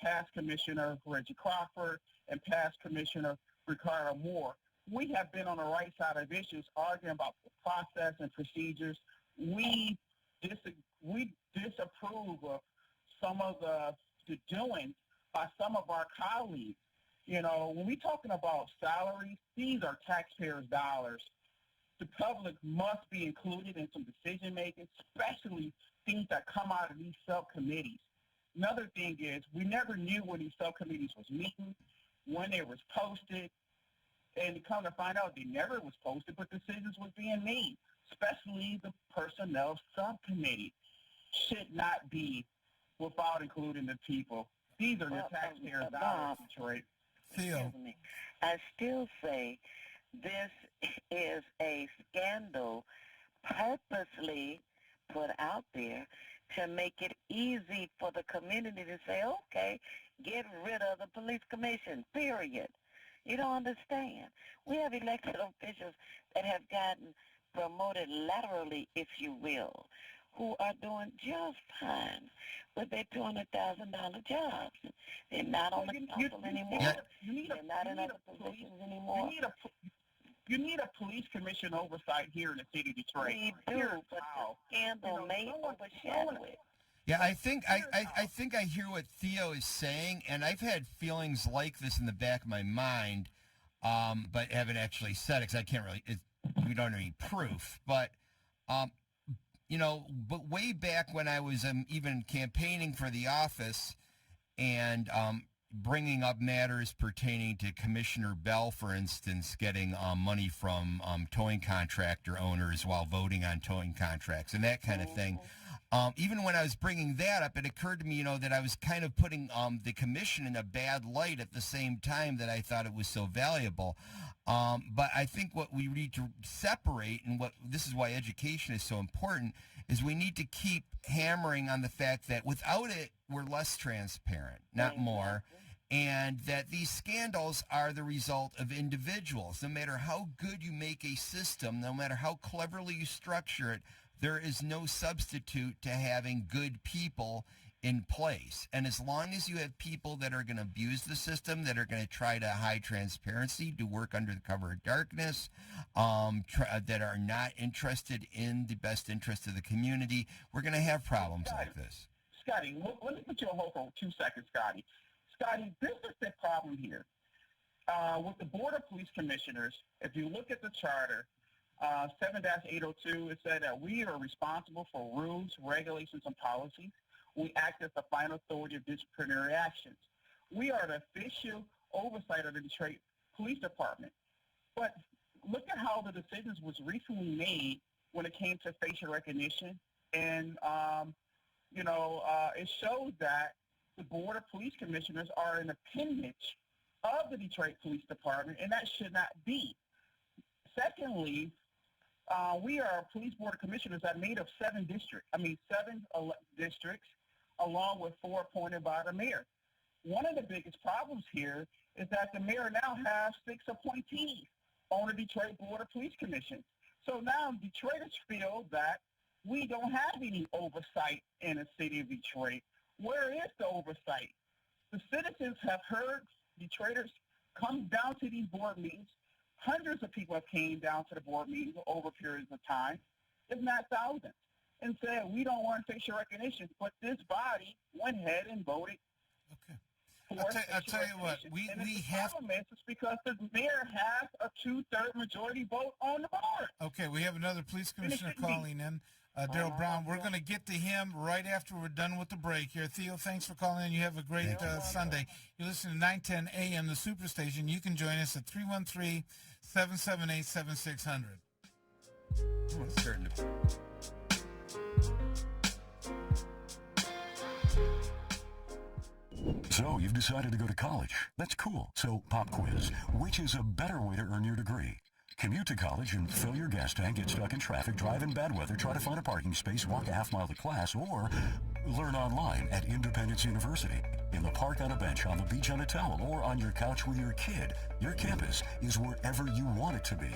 past Commissioner Reggie Crawford and past Commissioner Ricardo Moore. We have been on the right side of issues, arguing about the process and procedures. We disapprove of some of the doing by some of our colleagues. You know, when we're talking about salaries, these are taxpayers' dollars. The public must be included in some decision-making, especially things that come out of these subcommittees. Another thing is we never knew when these subcommittees was meeting, when they was posted, and to come to find out they never was posted, but decisions was being made, especially the personnel subcommittee should not be without including the people. These are the taxpayers' dollars, Detroit. Theo. I still say this is a scandal purposely put out there to make it easy for the community to say, okay, get rid of the police commission, period. You don't understand. We have elected officials that have gotten promoted laterally, if you will, who are doing just fine with their $200,000 jobs. They're not on the council anymore. They're not in other positions anymore. You need a police commission oversight here in the city of Detroit. We do, but the scandal may overshadow it. Yeah, I think I hear what Theo is saying, and I've had feelings like this in the back of my mind, but haven't actually said it because I can't really. We don't have any proof, but but way back when I was even campaigning for the office and bringing up matters pertaining to Commissioner Bell, for instance, getting money from towing contractor owners while voting on towing contracts and that kind of thing, even when I was bringing that up, it occurred to me, that I was kind of putting the commission in a bad light at the same time that I thought it was so valuable. But I think what we need to separate, and this is why education is so important, is we need to keep hammering on the fact that without it, we're less transparent, not more. And that these scandals are the result of individuals. No matter how good you make a system, no matter how cleverly you structure it, there is no substitute to having good people in place. And as long as you have people that are going to abuse the system, that are going to try to hide transparency, do work under the cover of darkness, that are not interested in the best interest of the community, we're going to have problems like this. Scotty, let me put you on hold for 2 seconds, Scotty. Scotty, this is the problem here. With the Board of Police Commissioners, if you look at the charter, 7-802, it said that we are responsible for rules, regulations, and policies. We act as the final authority of disciplinary actions. We are the official oversight of the Detroit Police Department. But look at how the decisions was recently made when it came to facial recognition. And, it shows that the Board of Police Commissioners are an appendage of the Detroit Police Department, and that should not be. Secondly, we are a police board of commissioners that are made of 7 districts, along with 4 appointed by the mayor. One of the biggest problems here is that the mayor now has 6 appointees on the Detroit Board of Police Commission. So now Detroiters feel that we don't have any oversight in the city of Detroit. Where is the oversight? The citizens have heard Detroiters come down to these board meetings. Hundreds of people have came down to the board meetings over periods of time, if not thousands, and said, we don't want facial recognition. But this body went ahead and voted. Okay. I'll tell you what, we have... The problem is because the mayor has a 2/3 majority vote on the board. Okay, we have another police commissioner calling in. Daryll Brown, we're going to get to him right after we're done with the break here. Theo, thanks for calling in. You have a great Sunday. You're listening to 910 AM, the Superstation. You can join us at 313-778-7600. Oh, it's starting to... So, you've decided to go to college. That's cool. So, pop quiz. Which is a better way to earn your degree? Commute to college and fill your gas tank, get stuck in traffic, drive in bad weather, try to find a parking space, walk a half mile to class, or learn online at Independence University. In the park on a bench, on the beach on a towel, or on your couch with your kid, your campus is wherever you want it to be.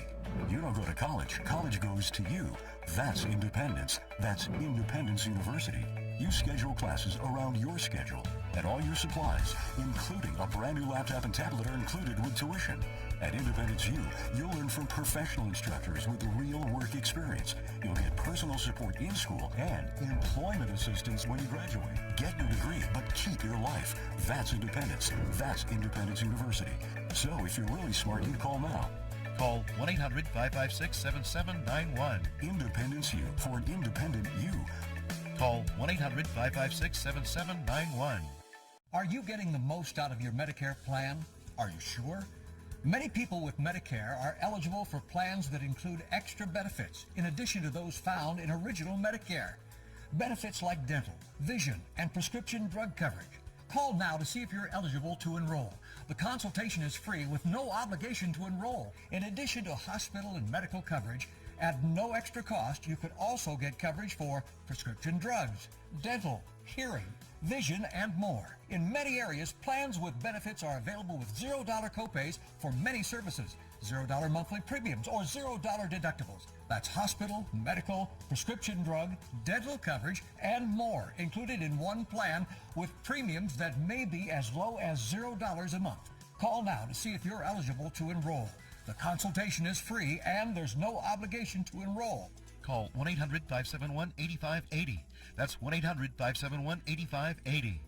You don't go to college. College goes to you. That's independence. That's Independence University. You schedule classes around your schedule, and all your supplies, including a brand new laptop and tablet, are included with tuition. At Independence U, you'll learn from professional instructors with real work experience. You'll get personal support in school and employment assistance when you graduate. Get your degree, but keep your life. That's independence. That's Independence University. So if you're really smart, you call now. Call 1-800-556-7791. Independence U, for an independent you. Call 1-800-556-7791. Are you getting the most out of your Medicare plan? Are you sure? Many people with Medicare are eligible for plans that include extra benefits in addition to those found in original Medicare. Benefits like dental, vision, and prescription drug coverage. Call now to see if you're eligible to enroll. The consultation is free with no obligation to enroll. In addition to hospital and medical coverage, at no extra cost, you could also get coverage for prescription drugs, dental, hearing, vision, and more. In many areas, plans with benefits are available with $0 copays for many services, $0 monthly premiums, or $0 deductibles. That's hospital, medical, prescription drug, dental coverage, and more included in one plan with premiums that may be as low as $0 a month. Call now to see if you're eligible to enroll. The consultation is free and there's no obligation to enroll. Call 1-800-571-8580. That's 1-800-571-8580.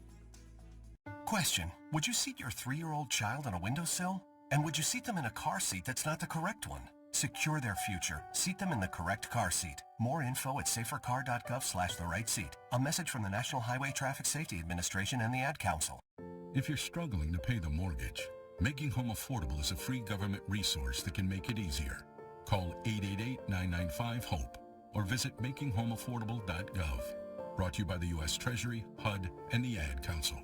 Question: would you seat your 3-year-old child on a windowsill? And would you seat them in a car seat that's not the correct one? Secure their future. Seat them in the correct car seat. More info at safercar.gov/the-right-seat. A message from the National Highway Traffic Safety Administration and the Ad Council. If you're struggling to pay the mortgage, Making Home Affordable is a free government resource that can make it easier. Call 888-995-HOPE or visit makinghomeaffordable.gov. Brought to you by the U.S. Treasury, HUD, and the Ad Council.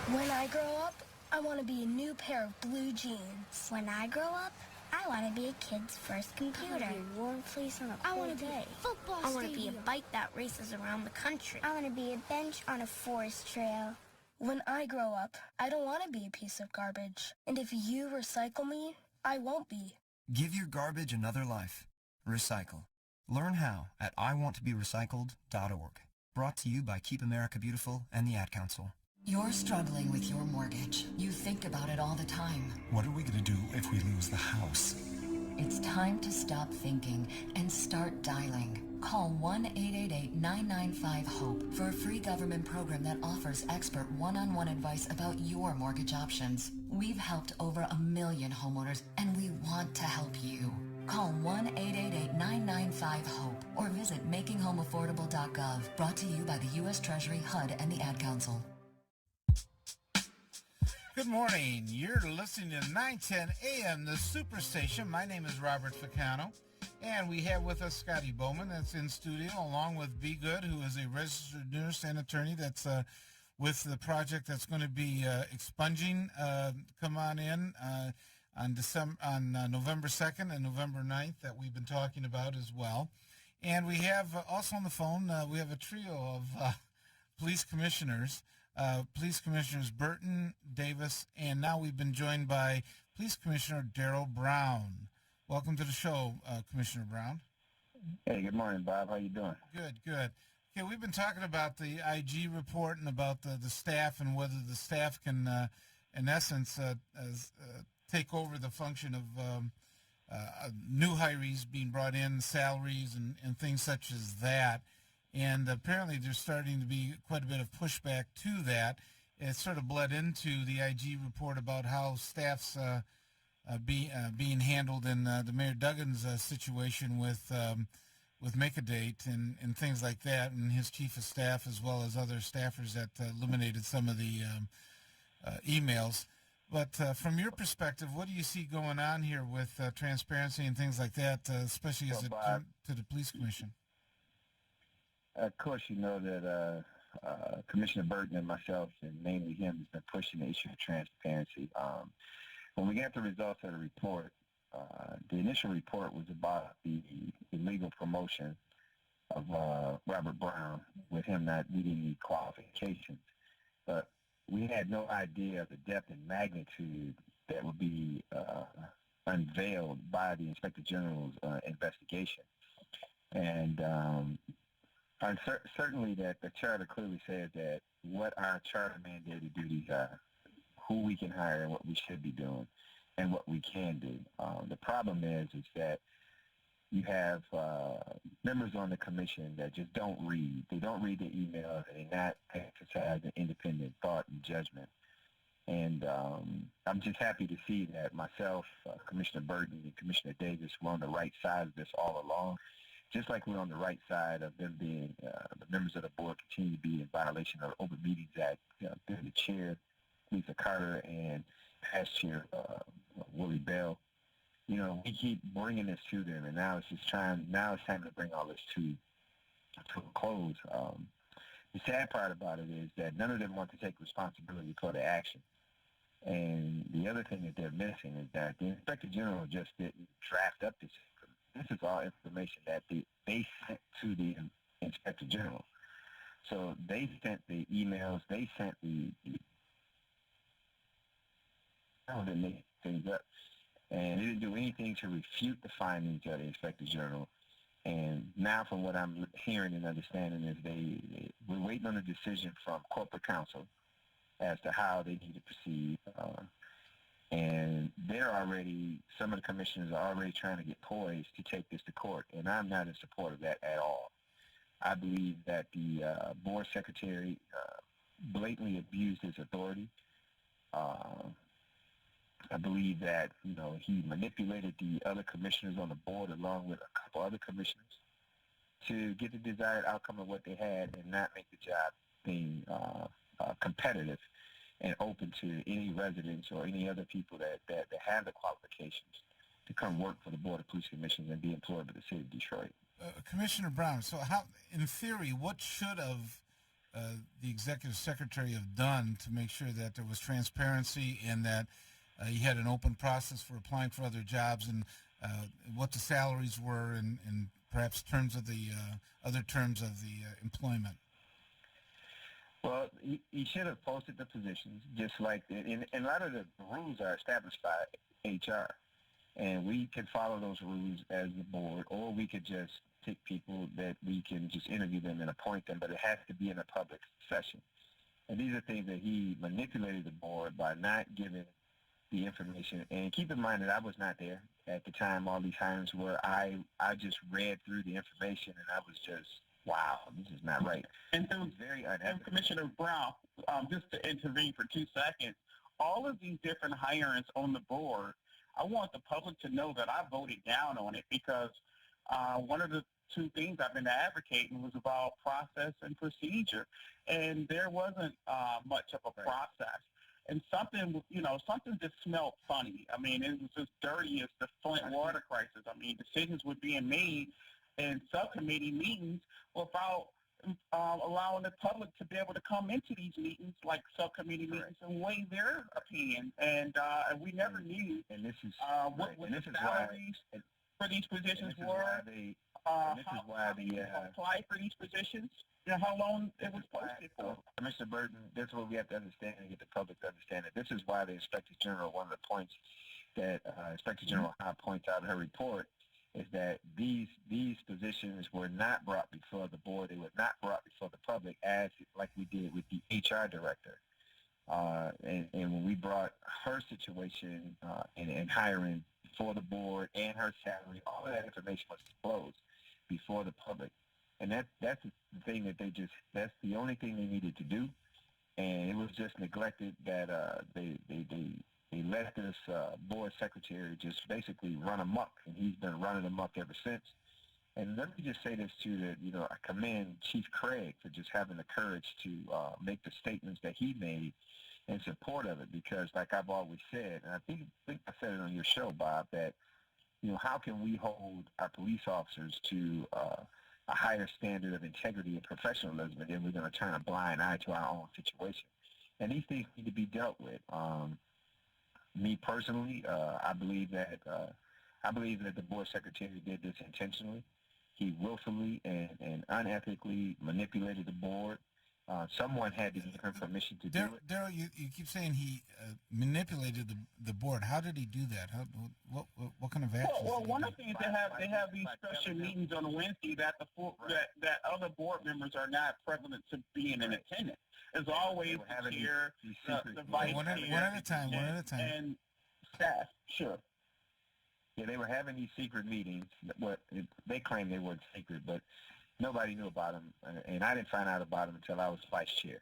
When I grow up, I want to be a new pair of blue jeans. When I grow up, I want to be a kid's first computer. A warm place on a I cold want to be day. a football I want to be stadium. a bike that races around the country. I want to be a bench on a forest trail. When I grow up, I don't want to be a piece of garbage. And if you recycle me, I won't be. Give your garbage another life. Recycle. Learn how at iwanttoberecycled.org. Brought to you by Keep America Beautiful and the Ad Council. You're struggling with your mortgage. You think about it all the time. What are we going to do if we lose the house? It's time to stop thinking and start dialing. Call 1-888-995-HOPE for a free government program that offers expert one-on-one advice about your mortgage options. We've helped over 1 million homeowners, and we want to help you. Call 1-888-995-HOPE or visit makinghomeaffordable.gov. Brought to you by the U.S. Treasury, HUD, and the Ad Council. Good morning. You're listening to 910 AM, the Superstation. My name is Robert Ficano, and we have with us Scotty Boman that's in studio, along with Be Good, who is a registered nurse and attorney that's with the project that's going to be expunging. Come on in on November 2nd and November 9th that we've been talking about as well. And we have also on the phone, we have a trio of police commissioners. Police Commissioners Burton, Davis, and now we've been joined by Police Commissioner Daryll Brown. Welcome to the show, Commissioner Brown. Hey, good morning, Bob. How you doing? Good, good. Okay, we've been talking about the IG report and about the staff and whether the staff can, in essence, take over the function of new hirees being brought in, salaries and things such as that. And apparently there's starting to be quite a bit of pushback to that. It sort of bled into the IG report about how staff's being handled in the Mayor Duggan's situation with Make a Date and things like that, and his chief of staff as well as other staffers that eliminated some of the emails. But from your perspective, what do you see going on here with transparency and things like that, especially as to the police commission? Of course, you know that Commissioner Burton and myself, and mainly him, has been pushing the issue of transparency. When we got the results of the report, the initial report was about the illegal promotion of Robert Brown, with him not meeting the qualifications. But we had no idea of the depth and magnitude that would be unveiled by the Inspector General's investigation. And certainly that the charter clearly says that what our charter mandated duties are, who we can hire and what we should be doing, and what we can do. The problem is that you have members on the commission that just don't read. They don't read the emails, and they not exercise an independent thought and judgment. And I'm just happy to see that myself, Commissioner Burton, and Commissioner Davis were on the right side of this all along. Just like we're on the right side of them being, the members of the board continue to be in violation of the Open Meetings Act, through the chair, Lisa Carter, and past chair, Willie Bell. You know, we keep bringing this to them, and now it's time to bring all this to a close. The sad part about it is that none of them want to take responsibility for their action. And the other thing that they're missing is that the Inspector General just didn't draft up this. This is all information that they sent to the Inspector General. So they sent the emails, they sent the they make things up. And they didn't do anything to refute the findings of the Inspector General. And now from what I'm hearing and understanding is we're waiting on a decision from corporate counsel as to how they need to proceed. And some of the commissioners are already trying to get poised to take this to court, and I'm not in support of that at all. I believe that the board secretary blatantly abused his authority. I believe that, he manipulated the other commissioners on the board along with a couple other commissioners to get the desired outcome of what they had and not make the job being competitive and open to any residents or any other people that have the qualifications to come work for the Board of Police Commissioners and be employed by the city of Detroit. Commissioner Brown, so how, in theory, what should have the executive secretary have done to make sure that there was transparency and that you had an open process for applying for other jobs, and what the salaries were, and perhaps terms of the other terms of the employment? Well, he should have posted the positions, just like and a lot of the rules are established by HR, and we can follow those rules as the board, or we could just pick people that we can just interview them and appoint them, but it has to be in a public session. And these are things that he manipulated the board by not giving the information. And keep in mind that I was not there at the time all these hirings were. I just read through the information, and I was just, wow, this is not right. And so, it was very unethical. And Commissioner Brown, just to intervene for 2 seconds, all of these different hirings on the board, I want the public to know that I voted down on it, because one of the 2 things I've been advocating was about process and procedure, and there wasn't much of a process. And something just smelled funny. I mean, it was as dirty as the Flint water crisis. I mean, decisions were being made in subcommittee meetings without allowing the public to be able to come into these meetings, like subcommittee meetings, and weigh their opinion. And we never knew what the salaries for these positions were. How people apply for these positions, how long it was posted for. Mr. Burton, this is what we have to understand and get the public to understand it. This is why the Inspector General, one of the points that Inspector General Howe points out in her report, is that these positions were not brought before the board. They were not brought before the public, as like we did with the HR director. And when we brought her situation and hiring before the board and her salary, all of that information was disclosed before the public. And that's the thing that that's the only thing they needed to do. And it was just neglected that they let this board secretary just basically run amok, and he's been running amok ever since. And let me just say this too, that I commend Chief Craig for just having the courage to make the statements that he made in support of it, because like I've always said, and I think I said it on your show, Bob, that how can we hold our police officers to a higher standard of integrity and professionalism, and then we're going to turn a blind eye to our own situation? And these things need to be dealt with. Me personally, I believe that the board secretary did this intentionally. He willfully and unethically manipulated the board. Someone had to give him permission to do it. Daryll, you keep saying he manipulated the board. How did he do that? What kind of action? Well, one of the things they have these special meetings on Wednesday that that other board members are not prevalent to being in attendance. There's always the chair, the vice chair, one at a time, and staff. Sure. Yeah, they were having these secret meetings. They claimed they weren't secret, but nobody knew about them, and I didn't find out about them until I was vice chair.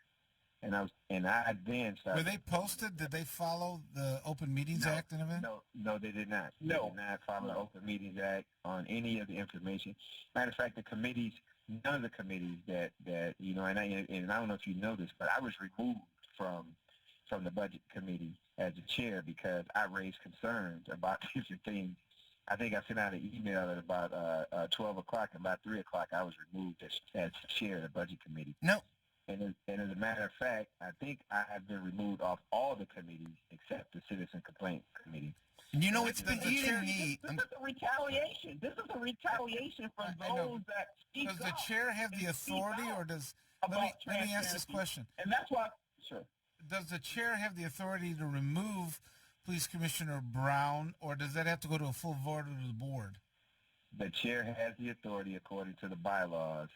And I then started. Were they posted? Did they follow the Open Meetings Act and everything? No, they did not. They did not follow the Open Meetings Act on any of the information. Matter of fact, none of the committees that and I don't know if you know this, but I was removed from the Budget Committee as the chair because I raised concerns about different things. I think I sent out an email at about 12 o'clock, and about 3 o'clock I was removed as chair of the Budget Committee. No. And as a matter of fact, I think I have been removed off all the committees except the Citizen Complaint Committee. It's been eating me. This is a retaliation. This is a retaliation from those that speak up. Does the chair have the authority, or does... Let me ask this question. And that's why... Sure. Does the chair have the authority to remove Police Commissioner Brown, or does that have to go to a full vote of the board? The chair has the authority according to the bylaws,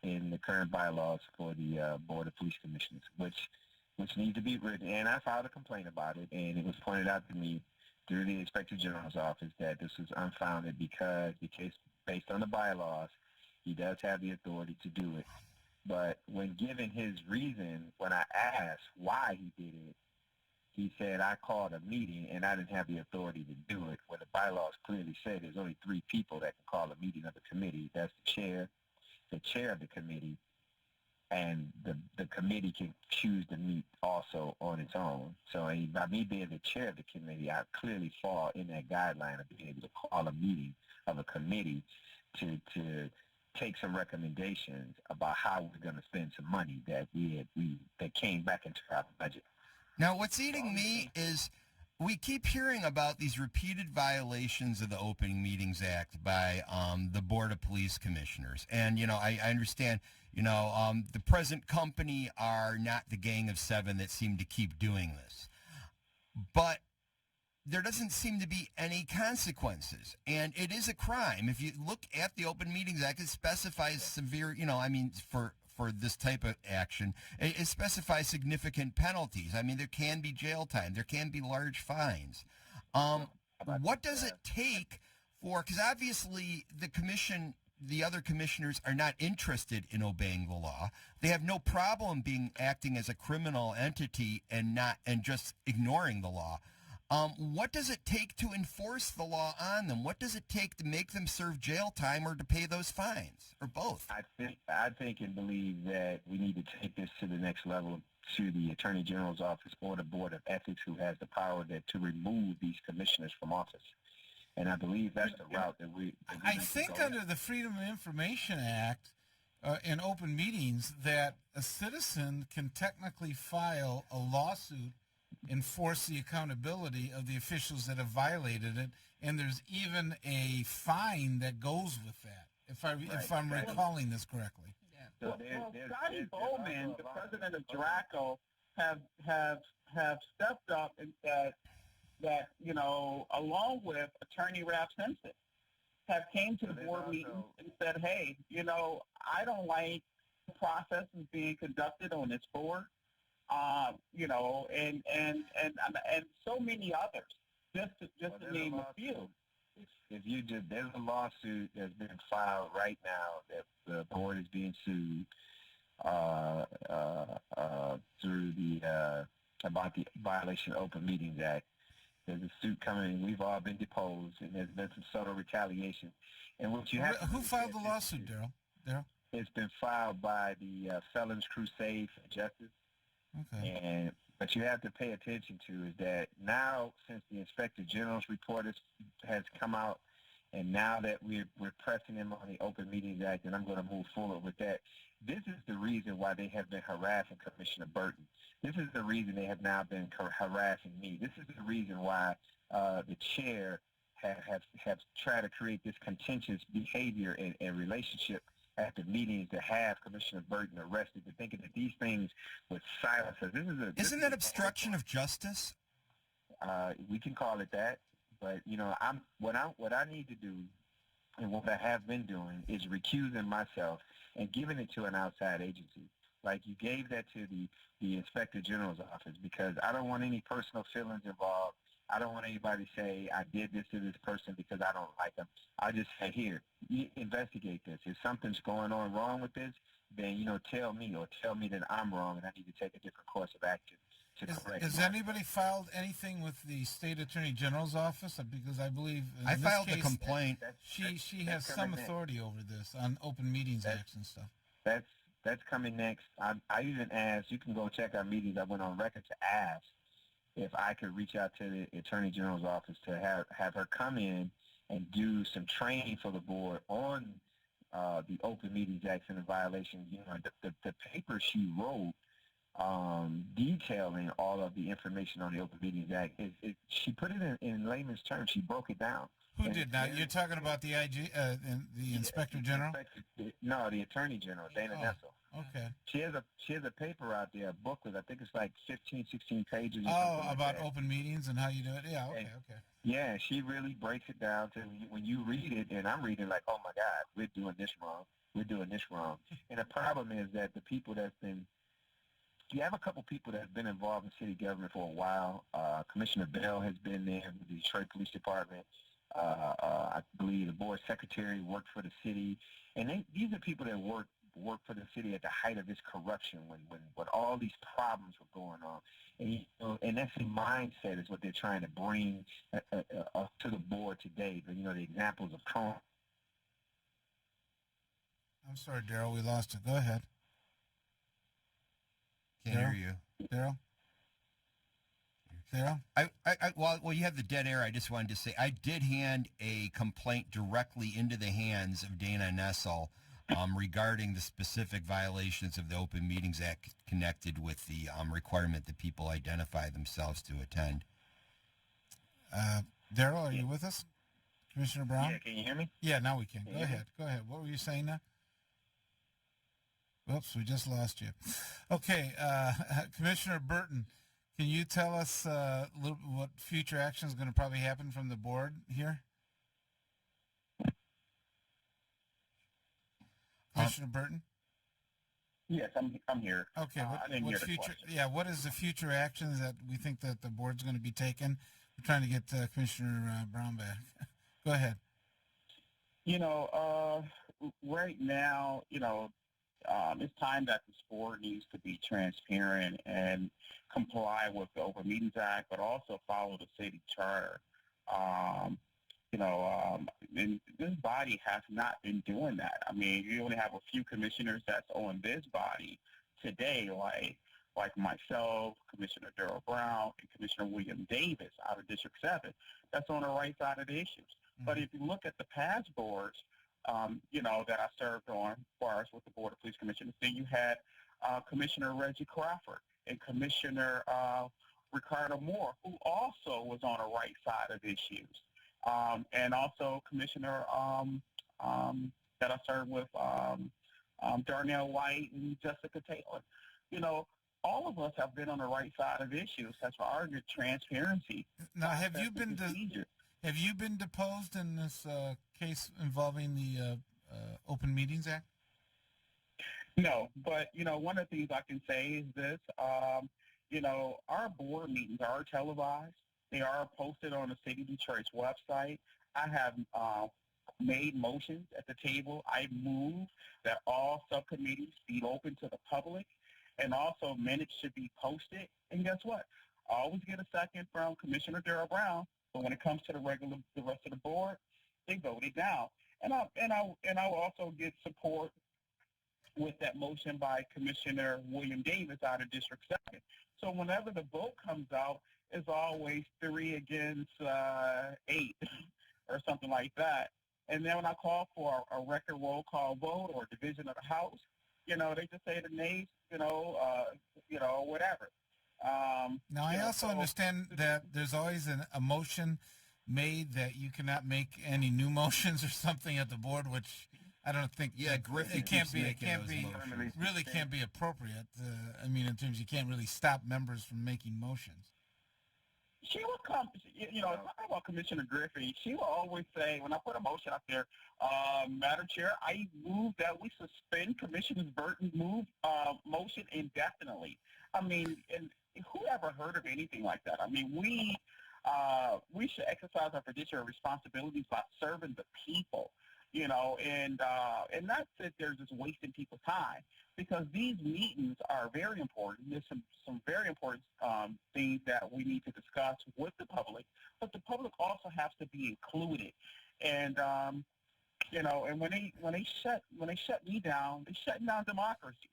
in the current bylaws for the Board of Police Commissioners, which needs to be written. And I filed a complaint about it, and it was pointed out to me through the Inspector General's office that this was unfounded because based on the bylaws, he does have the authority to do it. But when given his reason, when I asked why he did it, he said, I called a meeting and I didn't have the authority to do it, when the bylaws clearly said there's only 3 people that can call a meeting of the committee. That's the chair of the committee, and the committee can choose to meet also on its own. So by me being the chair of the committee, I clearly fall in that guideline of being able to call a meeting of a committee to take some recommendations about how we're going to spend some money that that came back into our budget. Now, what's eating me is we keep hearing about these repeated violations of the Open Meetings Act by the Board of Police Commissioners. And, I understand, the present company are not the Gang of Seven that seem to keep doing this. But there doesn't seem to be any consequences. And it is a crime. If you look at the Open Meetings Act, it specifies severe, for this type of action, it specifies significant penalties. I mean, there can be jail time. There can be large fines. What does it take for, because obviously the other commissioners are not interested in obeying the law. They have no problem acting as a criminal entity and just ignoring the law. What does it take to enforce the law on them? What does it take to make them serve jail time or to pay those fines, or both? I think and believe that we need to take this to the next level, to the Attorney General's office or the Board of Ethics, who has the power to remove these commissioners from office. And I believe that's the route that we I think under the Freedom of Information Act in open meetings that a citizen can technically file a lawsuit, enforce the accountability of the officials that have violated it, and there's even a fine that goes with that, if I'm recalling this correctly. Yeah. Scotty Boman, the president of D.R.A.C.O, have stepped up and said that, along with Attorney Ralph Simpson, have came to the board meetings and said, hey, I don't like the process is being conducted on this board. And so many others, just to name a few. There's a lawsuit that's been filed right now that the board is being sued through about the violation of Open Meetings Act. There's a suit coming. We've all been deposed, and there's been some subtle retaliation. And what you have who filed the lawsuit, Daryll? It's been filed by the Felons Crusade for Justice. Okay. But you have to pay attention to is that now, since the Inspector General's report has come out, and now that we're pressing him on the Open Meetings Act, and I'm going to move forward with that, this is the reason why they have been harassing Commissioner Burton. This is the reason they have now been harassing me. This is the reason why the chair have tried to create this contentious behavior and relationship at the meetings to have Commissioner Burton arrested, to thinking that these things would silence us. Isn't that obstruction of justice? We can call it that, but what I need to do, and what I have been doing, is recusing myself and giving it to an outside agency. Like you gave that to the Inspector General's office, because I don't want any personal feelings involved. I don't want anybody to say I did this to this person because I don't like them. I just say, here, investigate this. If something's going on wrong with this, then, tell me, or tell me that I'm wrong and I need to take a different course of action to correct it. Has anybody filed anything with the State Attorney General's office? Because I believe I filed a complaint. She has some authority over this on Open Meetings Acts and stuff. That's coming next. I even asked, you can go check our meetings. I went on record to ask if I could reach out to the Attorney General's office to have her come in and do some training for the board on the Open Meetings Act and the violation. The paper she wrote detailing all of the information on the Open Meetings Act, she put it in layman's terms. She broke it down. Who did that? You're talking about the the Inspector General? No, the Attorney General, Dana Nessel. Okay. She has a paper out there, a booklet. I think it's like 15, 16 pages. About open meetings and how you do it. Yeah. Okay. Yeah, she really breaks it down to when you read it, and I'm reading like, oh my God, we're doing this wrong. We're doing this wrong. And the problem is that the people you have a couple people that have been involved in city government for a while. Commissioner Bell has been there with the Detroit Police Department. I believe the board secretary worked for the city, and these are people that work for the city at the height of this corruption when all these problems were going on. And that's the mindset is what they're trying to bring to the board today. The examples of Trump. I'm sorry, Daryll, we lost it. Go ahead. Can't hear you. Daryll? Daryll? Well, you have the dead air. I just wanted to say I did hand a complaint directly into the hands of Dana Nessel regarding the specific violations of the Open Meetings Act connected with the requirement that people identify themselves to attend. Daryll, are you with us? Commissioner Brown? Yeah, can you hear me? Yeah, now we can. Go ahead. What were you saying now? Whoops, we just lost you. Okay, Commissioner Burton, can you tell us what future action is going to probably happen from the board here? Commissioner Burton? Yes, I'm here. Okay, I didn't hear the future? question. Yeah, what is the future actions that we think that the board's going to be taking? We're trying to get Commissioner Brown back. Go ahead. Right now, it's time that the board needs to be transparent and comply with the Open Meetings Act, but also follow the city charter. And this body has not been doing that. I mean, you only have a few commissioners that's on this body today, like myself, Commissioner Daryll Brown, and Commissioner William Davis out of District 7, that's on the right side of the issues. Mm-hmm. But if you look at the past boards, that I served on, as far as with the Board of Police Commissioners, then you had Commissioner Reggie Crawford and Commissioner Ricardo Moore, who also was on the right side of issues. And also Commissioner that I served with, Darnell White and Jessica Taylor. All of us have been on the right side of issues as far as transparency. Now, have you been deposed in this case involving the Open Meetings Act? No, but one of the things I can say is this: our board meetings are televised. They are posted on the City of Detroit's website. I have made motions at the table. I move that all subcommittees be open to the public, and also minutes should be posted. And guess what? I always get a second from Commissioner Daryll Brown, but when it comes to the rest of the board, they vote it down. And I will also get support with that motion by Commissioner William Davis out of District 7. So whenever the vote comes out, it's always 3 against 8 or something like that. And then when I call for a record roll call vote or division of the House, they just say the nays, whatever. Now, I also understand that there's always a motion made that you cannot make any new motions or something at the board, which I don't think. Yeah, Griffin. It can't be appropriate. In terms you can't really stop members from making motions. She will come, talking about Commissioner Griffey, she will always say, when I put a motion out there, Madam Chair, I move that we suspend Commissioner Burton's motion indefinitely. I mean, and who ever heard of anything like that? I mean, we should exercise our fiduciary responsibilities by serving the people, and not sit there just wasting people's time, because these meetings are very important. There's some very important things that we need to discuss with the public, but the public also has to be included. And and when they shut me down, they shut down democracy.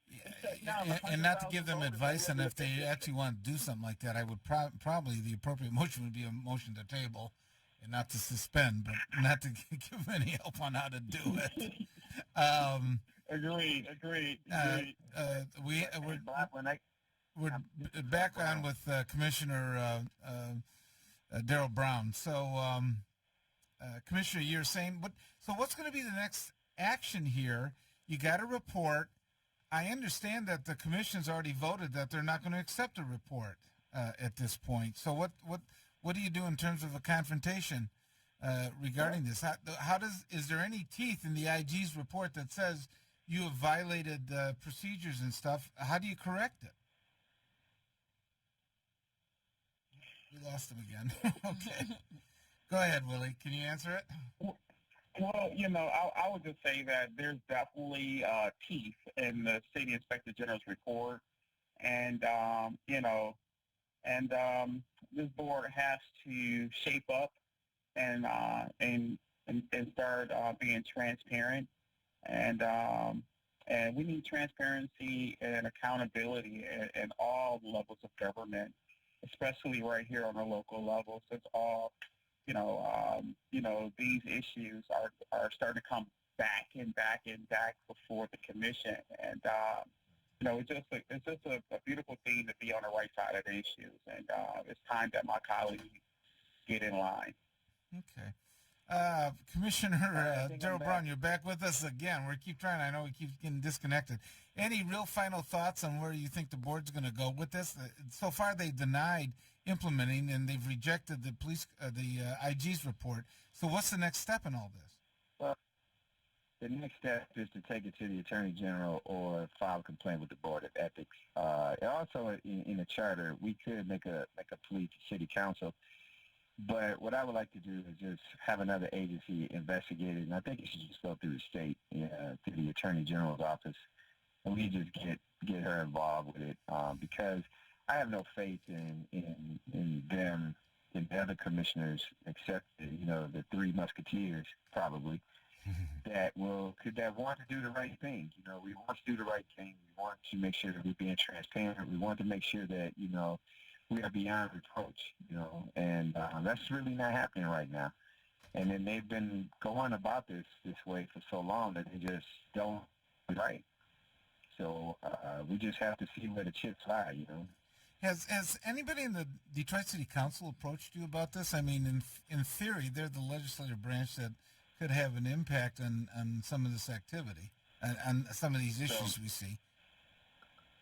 And not to give them advice, and if they actually want to do something like that, I would probably the appropriate motion would be a motion to table, and not to suspend, but not to give any help on how to do it. Agreed. We're back on with Commissioner Daryll Brown. So, Commissioner, you're saying what's going to be the next action here? You got a report. I understand that the commission's already voted that they're not going to accept a report at this point. So what do you do in terms of a confrontation regarding this? Is there any teeth in the IG's report that says you have violated procedures and stuff? How do you correct it? We lost him again. Okay. Go ahead, Willie. Can you answer it? Well, I would just say that there's definitely teeth in the City Inspector General's report, and this board has to shape up and start being transparent, and we need transparency and accountability in all levels of government. especially right here on a local level, since all, these issues are starting to come back and back and back before the commission. And, it's just a beautiful thing to be on the right side of the issues. And it's time that my colleagues get in line. Okay. Commissioner Daryll Brown, you're back with us again. We keep trying. I know we keep getting disconnected. Any real final thoughts on where you think the board's going to go with this? So far, they denied implementing, and they've rejected the IG's report. So what's the next step in all this? Well, the next step is to take it to the Attorney General or file a complaint with the Board of Ethics. Also, in the charter, we could make a plea to City Council. But what I would like to do is just have another agency investigate it, and I think it should just go through the state, to the Attorney General's office, and we just get her involved with it, because I have no faith in them, in the other commissioners, except the three musketeers probably, that want to do the right thing. We want to do the right thing. We want to make sure that we're being transparent. We want to make sure that we are beyond reproach, and that's really not happening right now. And then they've been going about this way for so long that they just don't do right. So we just have to see where the chips lie, Has anybody in the Detroit City Council approached you about this? I mean, in theory, they're the legislative branch that could have an impact on some of this activity, and some of these issues we see.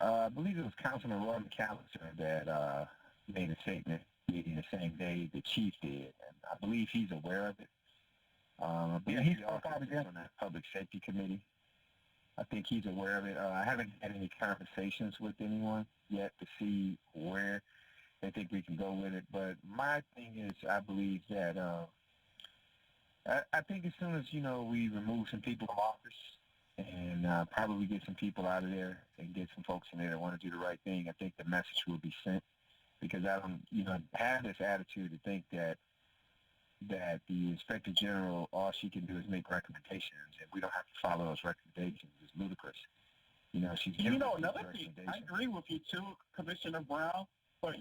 I believe it was Councilman Roy McAllister that made a statement meeting the same day the chief did, and I believe he's aware of it. He's also on that public safety committee. I think he's aware of it. I haven't had any conversations with anyone yet to see where they think we can go with it, but my thing is, I believe that I think as soon as we remove some people from office and probably get some people out of there and get some folks in there that want to do the right thing, I think the message will be sent. Because I don't, have this attitude to think that the Inspector General, all she can do is make recommendations, and we don't have to follow those recommendations. It's ludicrous. She's giving another thing. I agree with you too, Commissioner Brown. But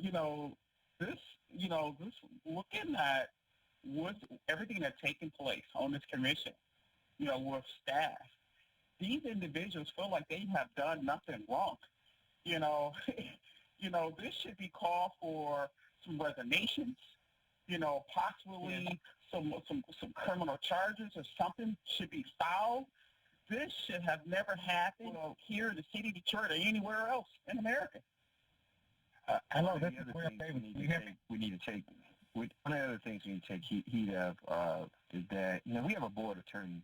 this looking at everything that's taken place on this commission, with staff, these individuals feel like they have done nothing wrong. This should be called for some resignations, possibly some criminal charges or something should be filed. This should have never happened here in the city of Detroit or anywhere else in America. I know that's one of the other things we need to take heed of is that, we have a board attorney,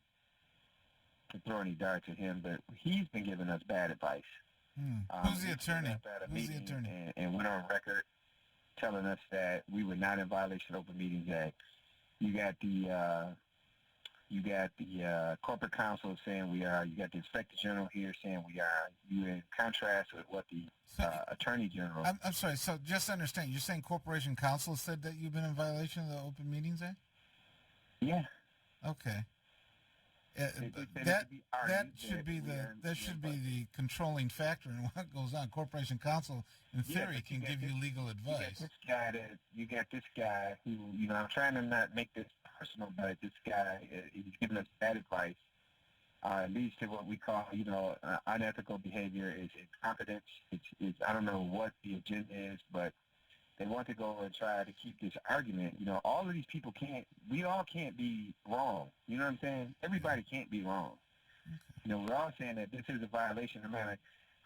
to throw any darts at him, but he's been giving us bad advice. Who's the attorney? And went on record telling us that we were not in violation of Open Meetings Act. You got the corporate counsel saying we are. You got the Inspector General here saying we are. You in contrast with what the Attorney General. I'm sorry. So just to understand, you're saying corporation counsel said that you've been in violation of the Open Meetings Act? Yeah. Okay. That should be the controlling factor in what goes on. Corporation counsel, in theory, can give you legal advice. You got this guy who, I'm trying to not make this personal, but this guy, he's giving us bad advice. Leads to what we call, unethical behavior. Is incompetence. It's I don't know what the agenda is, but they want to go and try to keep this argument. All of these people we all can't be wrong. You know what I'm saying? Everybody can't be wrong. Okay. We're all saying that this is a violation no matter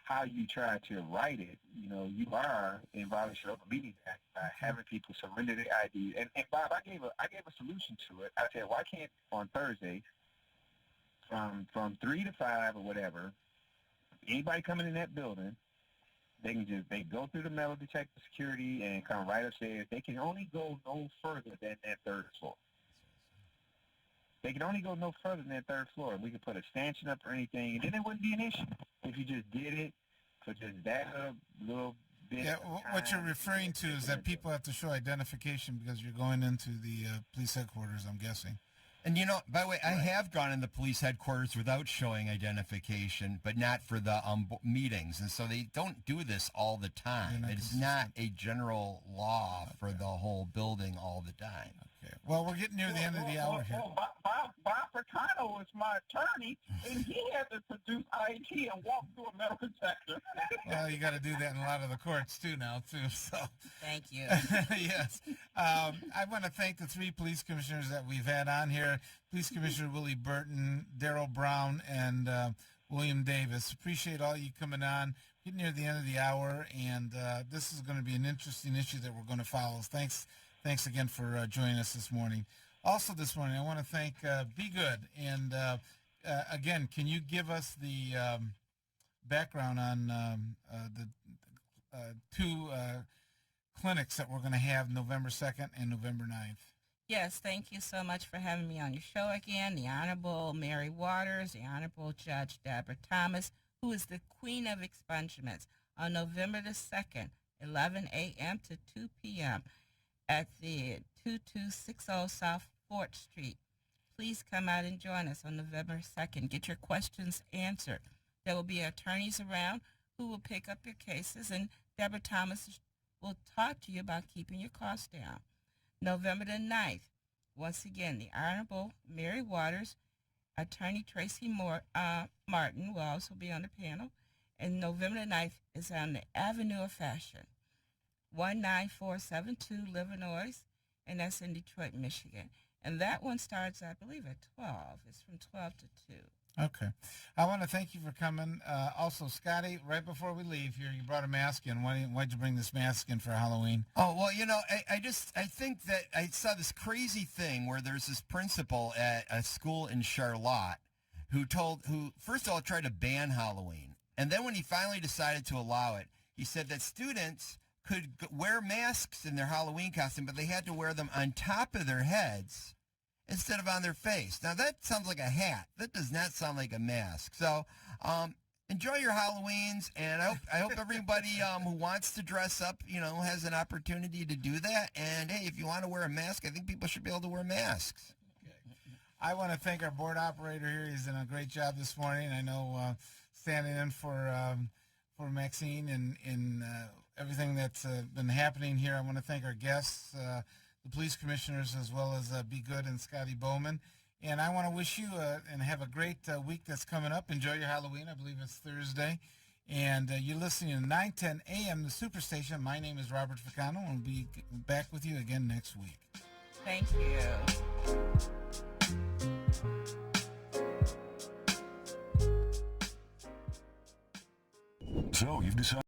how you try to write it. You are in violation of the Meetings Act by having people surrender their ID. And Bob, I gave a solution to it. I said, why can't on Thursdays from 3 to 5 or whatever, anybody coming in that building, they go through the metal detector security and come right upstairs. They can only go no further than that third floor. They can only go no further than that third floor. We could put a stanchion up or anything, and then it wouldn't be an issue if you just did it for just that little bit. Yeah, what you're referring to is that people have to show identification because you're going into the police headquarters, I'm guessing. And by the way, I have gone in the police headquarters without showing identification, but not for the meetings. And so they don't do this all the time. It's not a general law for the whole building all the time. Okay. Well, we're getting near the end of the hour here. Bob Ficano is my attorney, and he had to produce ID and walk through a metal detector. Well, you got to do that in a lot of the courts, too, now, too. So, thank you. Yes. I want to thank the 3 police commissioners that we've had on here. Police Commissioner Willie Burton, Daryll Brown, and William Davis. Appreciate all you coming on. Getting near the end of the hour, and this is going to be an interesting issue that we're going to follow. Thanks again for joining us this morning. Also this morning, I want to thank Be Good. And again, can you give us the background on the 2 clinics that we're going to have November 2nd and November 9th? Yes, thank you so much for having me on your show again. The Honorable Mary Waters, the Honorable Judge Deborah Thomas, who is the Queen of Expungements, on November the 2nd, 11 a.m. to 2 p.m. at the 2260 South 4th Street. Please come out and join us on November 2nd. Get your questions answered. There will be attorneys around who will pick up your cases, and Deborah Thomas will talk to you about keeping your costs down. November the 9th, once again, the Honorable Mary Waters, Attorney Tracy Martin will also be on the panel, and November the 9th is on the Avenue of Fashion, 19472 Livernois, and that's in Detroit, Michigan. And that one starts, I believe, at 12. It's from 12 to 2. Okay. I want to thank you for coming. Also, Scotty, right before we leave here, you brought a mask in. Why'd you bring this mask in for Halloween? Oh, well, I think that I saw this crazy thing where there's this principal at a school in Charlotte who first of all tried to ban Halloween. And then when he finally decided to allow it, he said that students could wear masks in their Halloween costume, but they had to wear them on top of their heads instead of on their face. Now, that sounds like a hat. That does not sound like a mask. So enjoy your Halloweens, and I hope everybody who wants to dress up, has an opportunity to do that. And, hey, if you want to wear a mask, I think people should be able to wear masks. I want to thank our board operator here. He's done a great job this morning. I know standing in for Maxine and everything that's been happening here. I want to thank our guests, the police commissioners, as well as Be Good and Scotty Boman. And I want to wish you and have a great week that's coming up. Enjoy your Halloween. I believe it's Thursday. And you're listening to 910 AM, the Superstation. My name is Robert Ficano, and we'll be back with you again next week. Thank you. So you've decided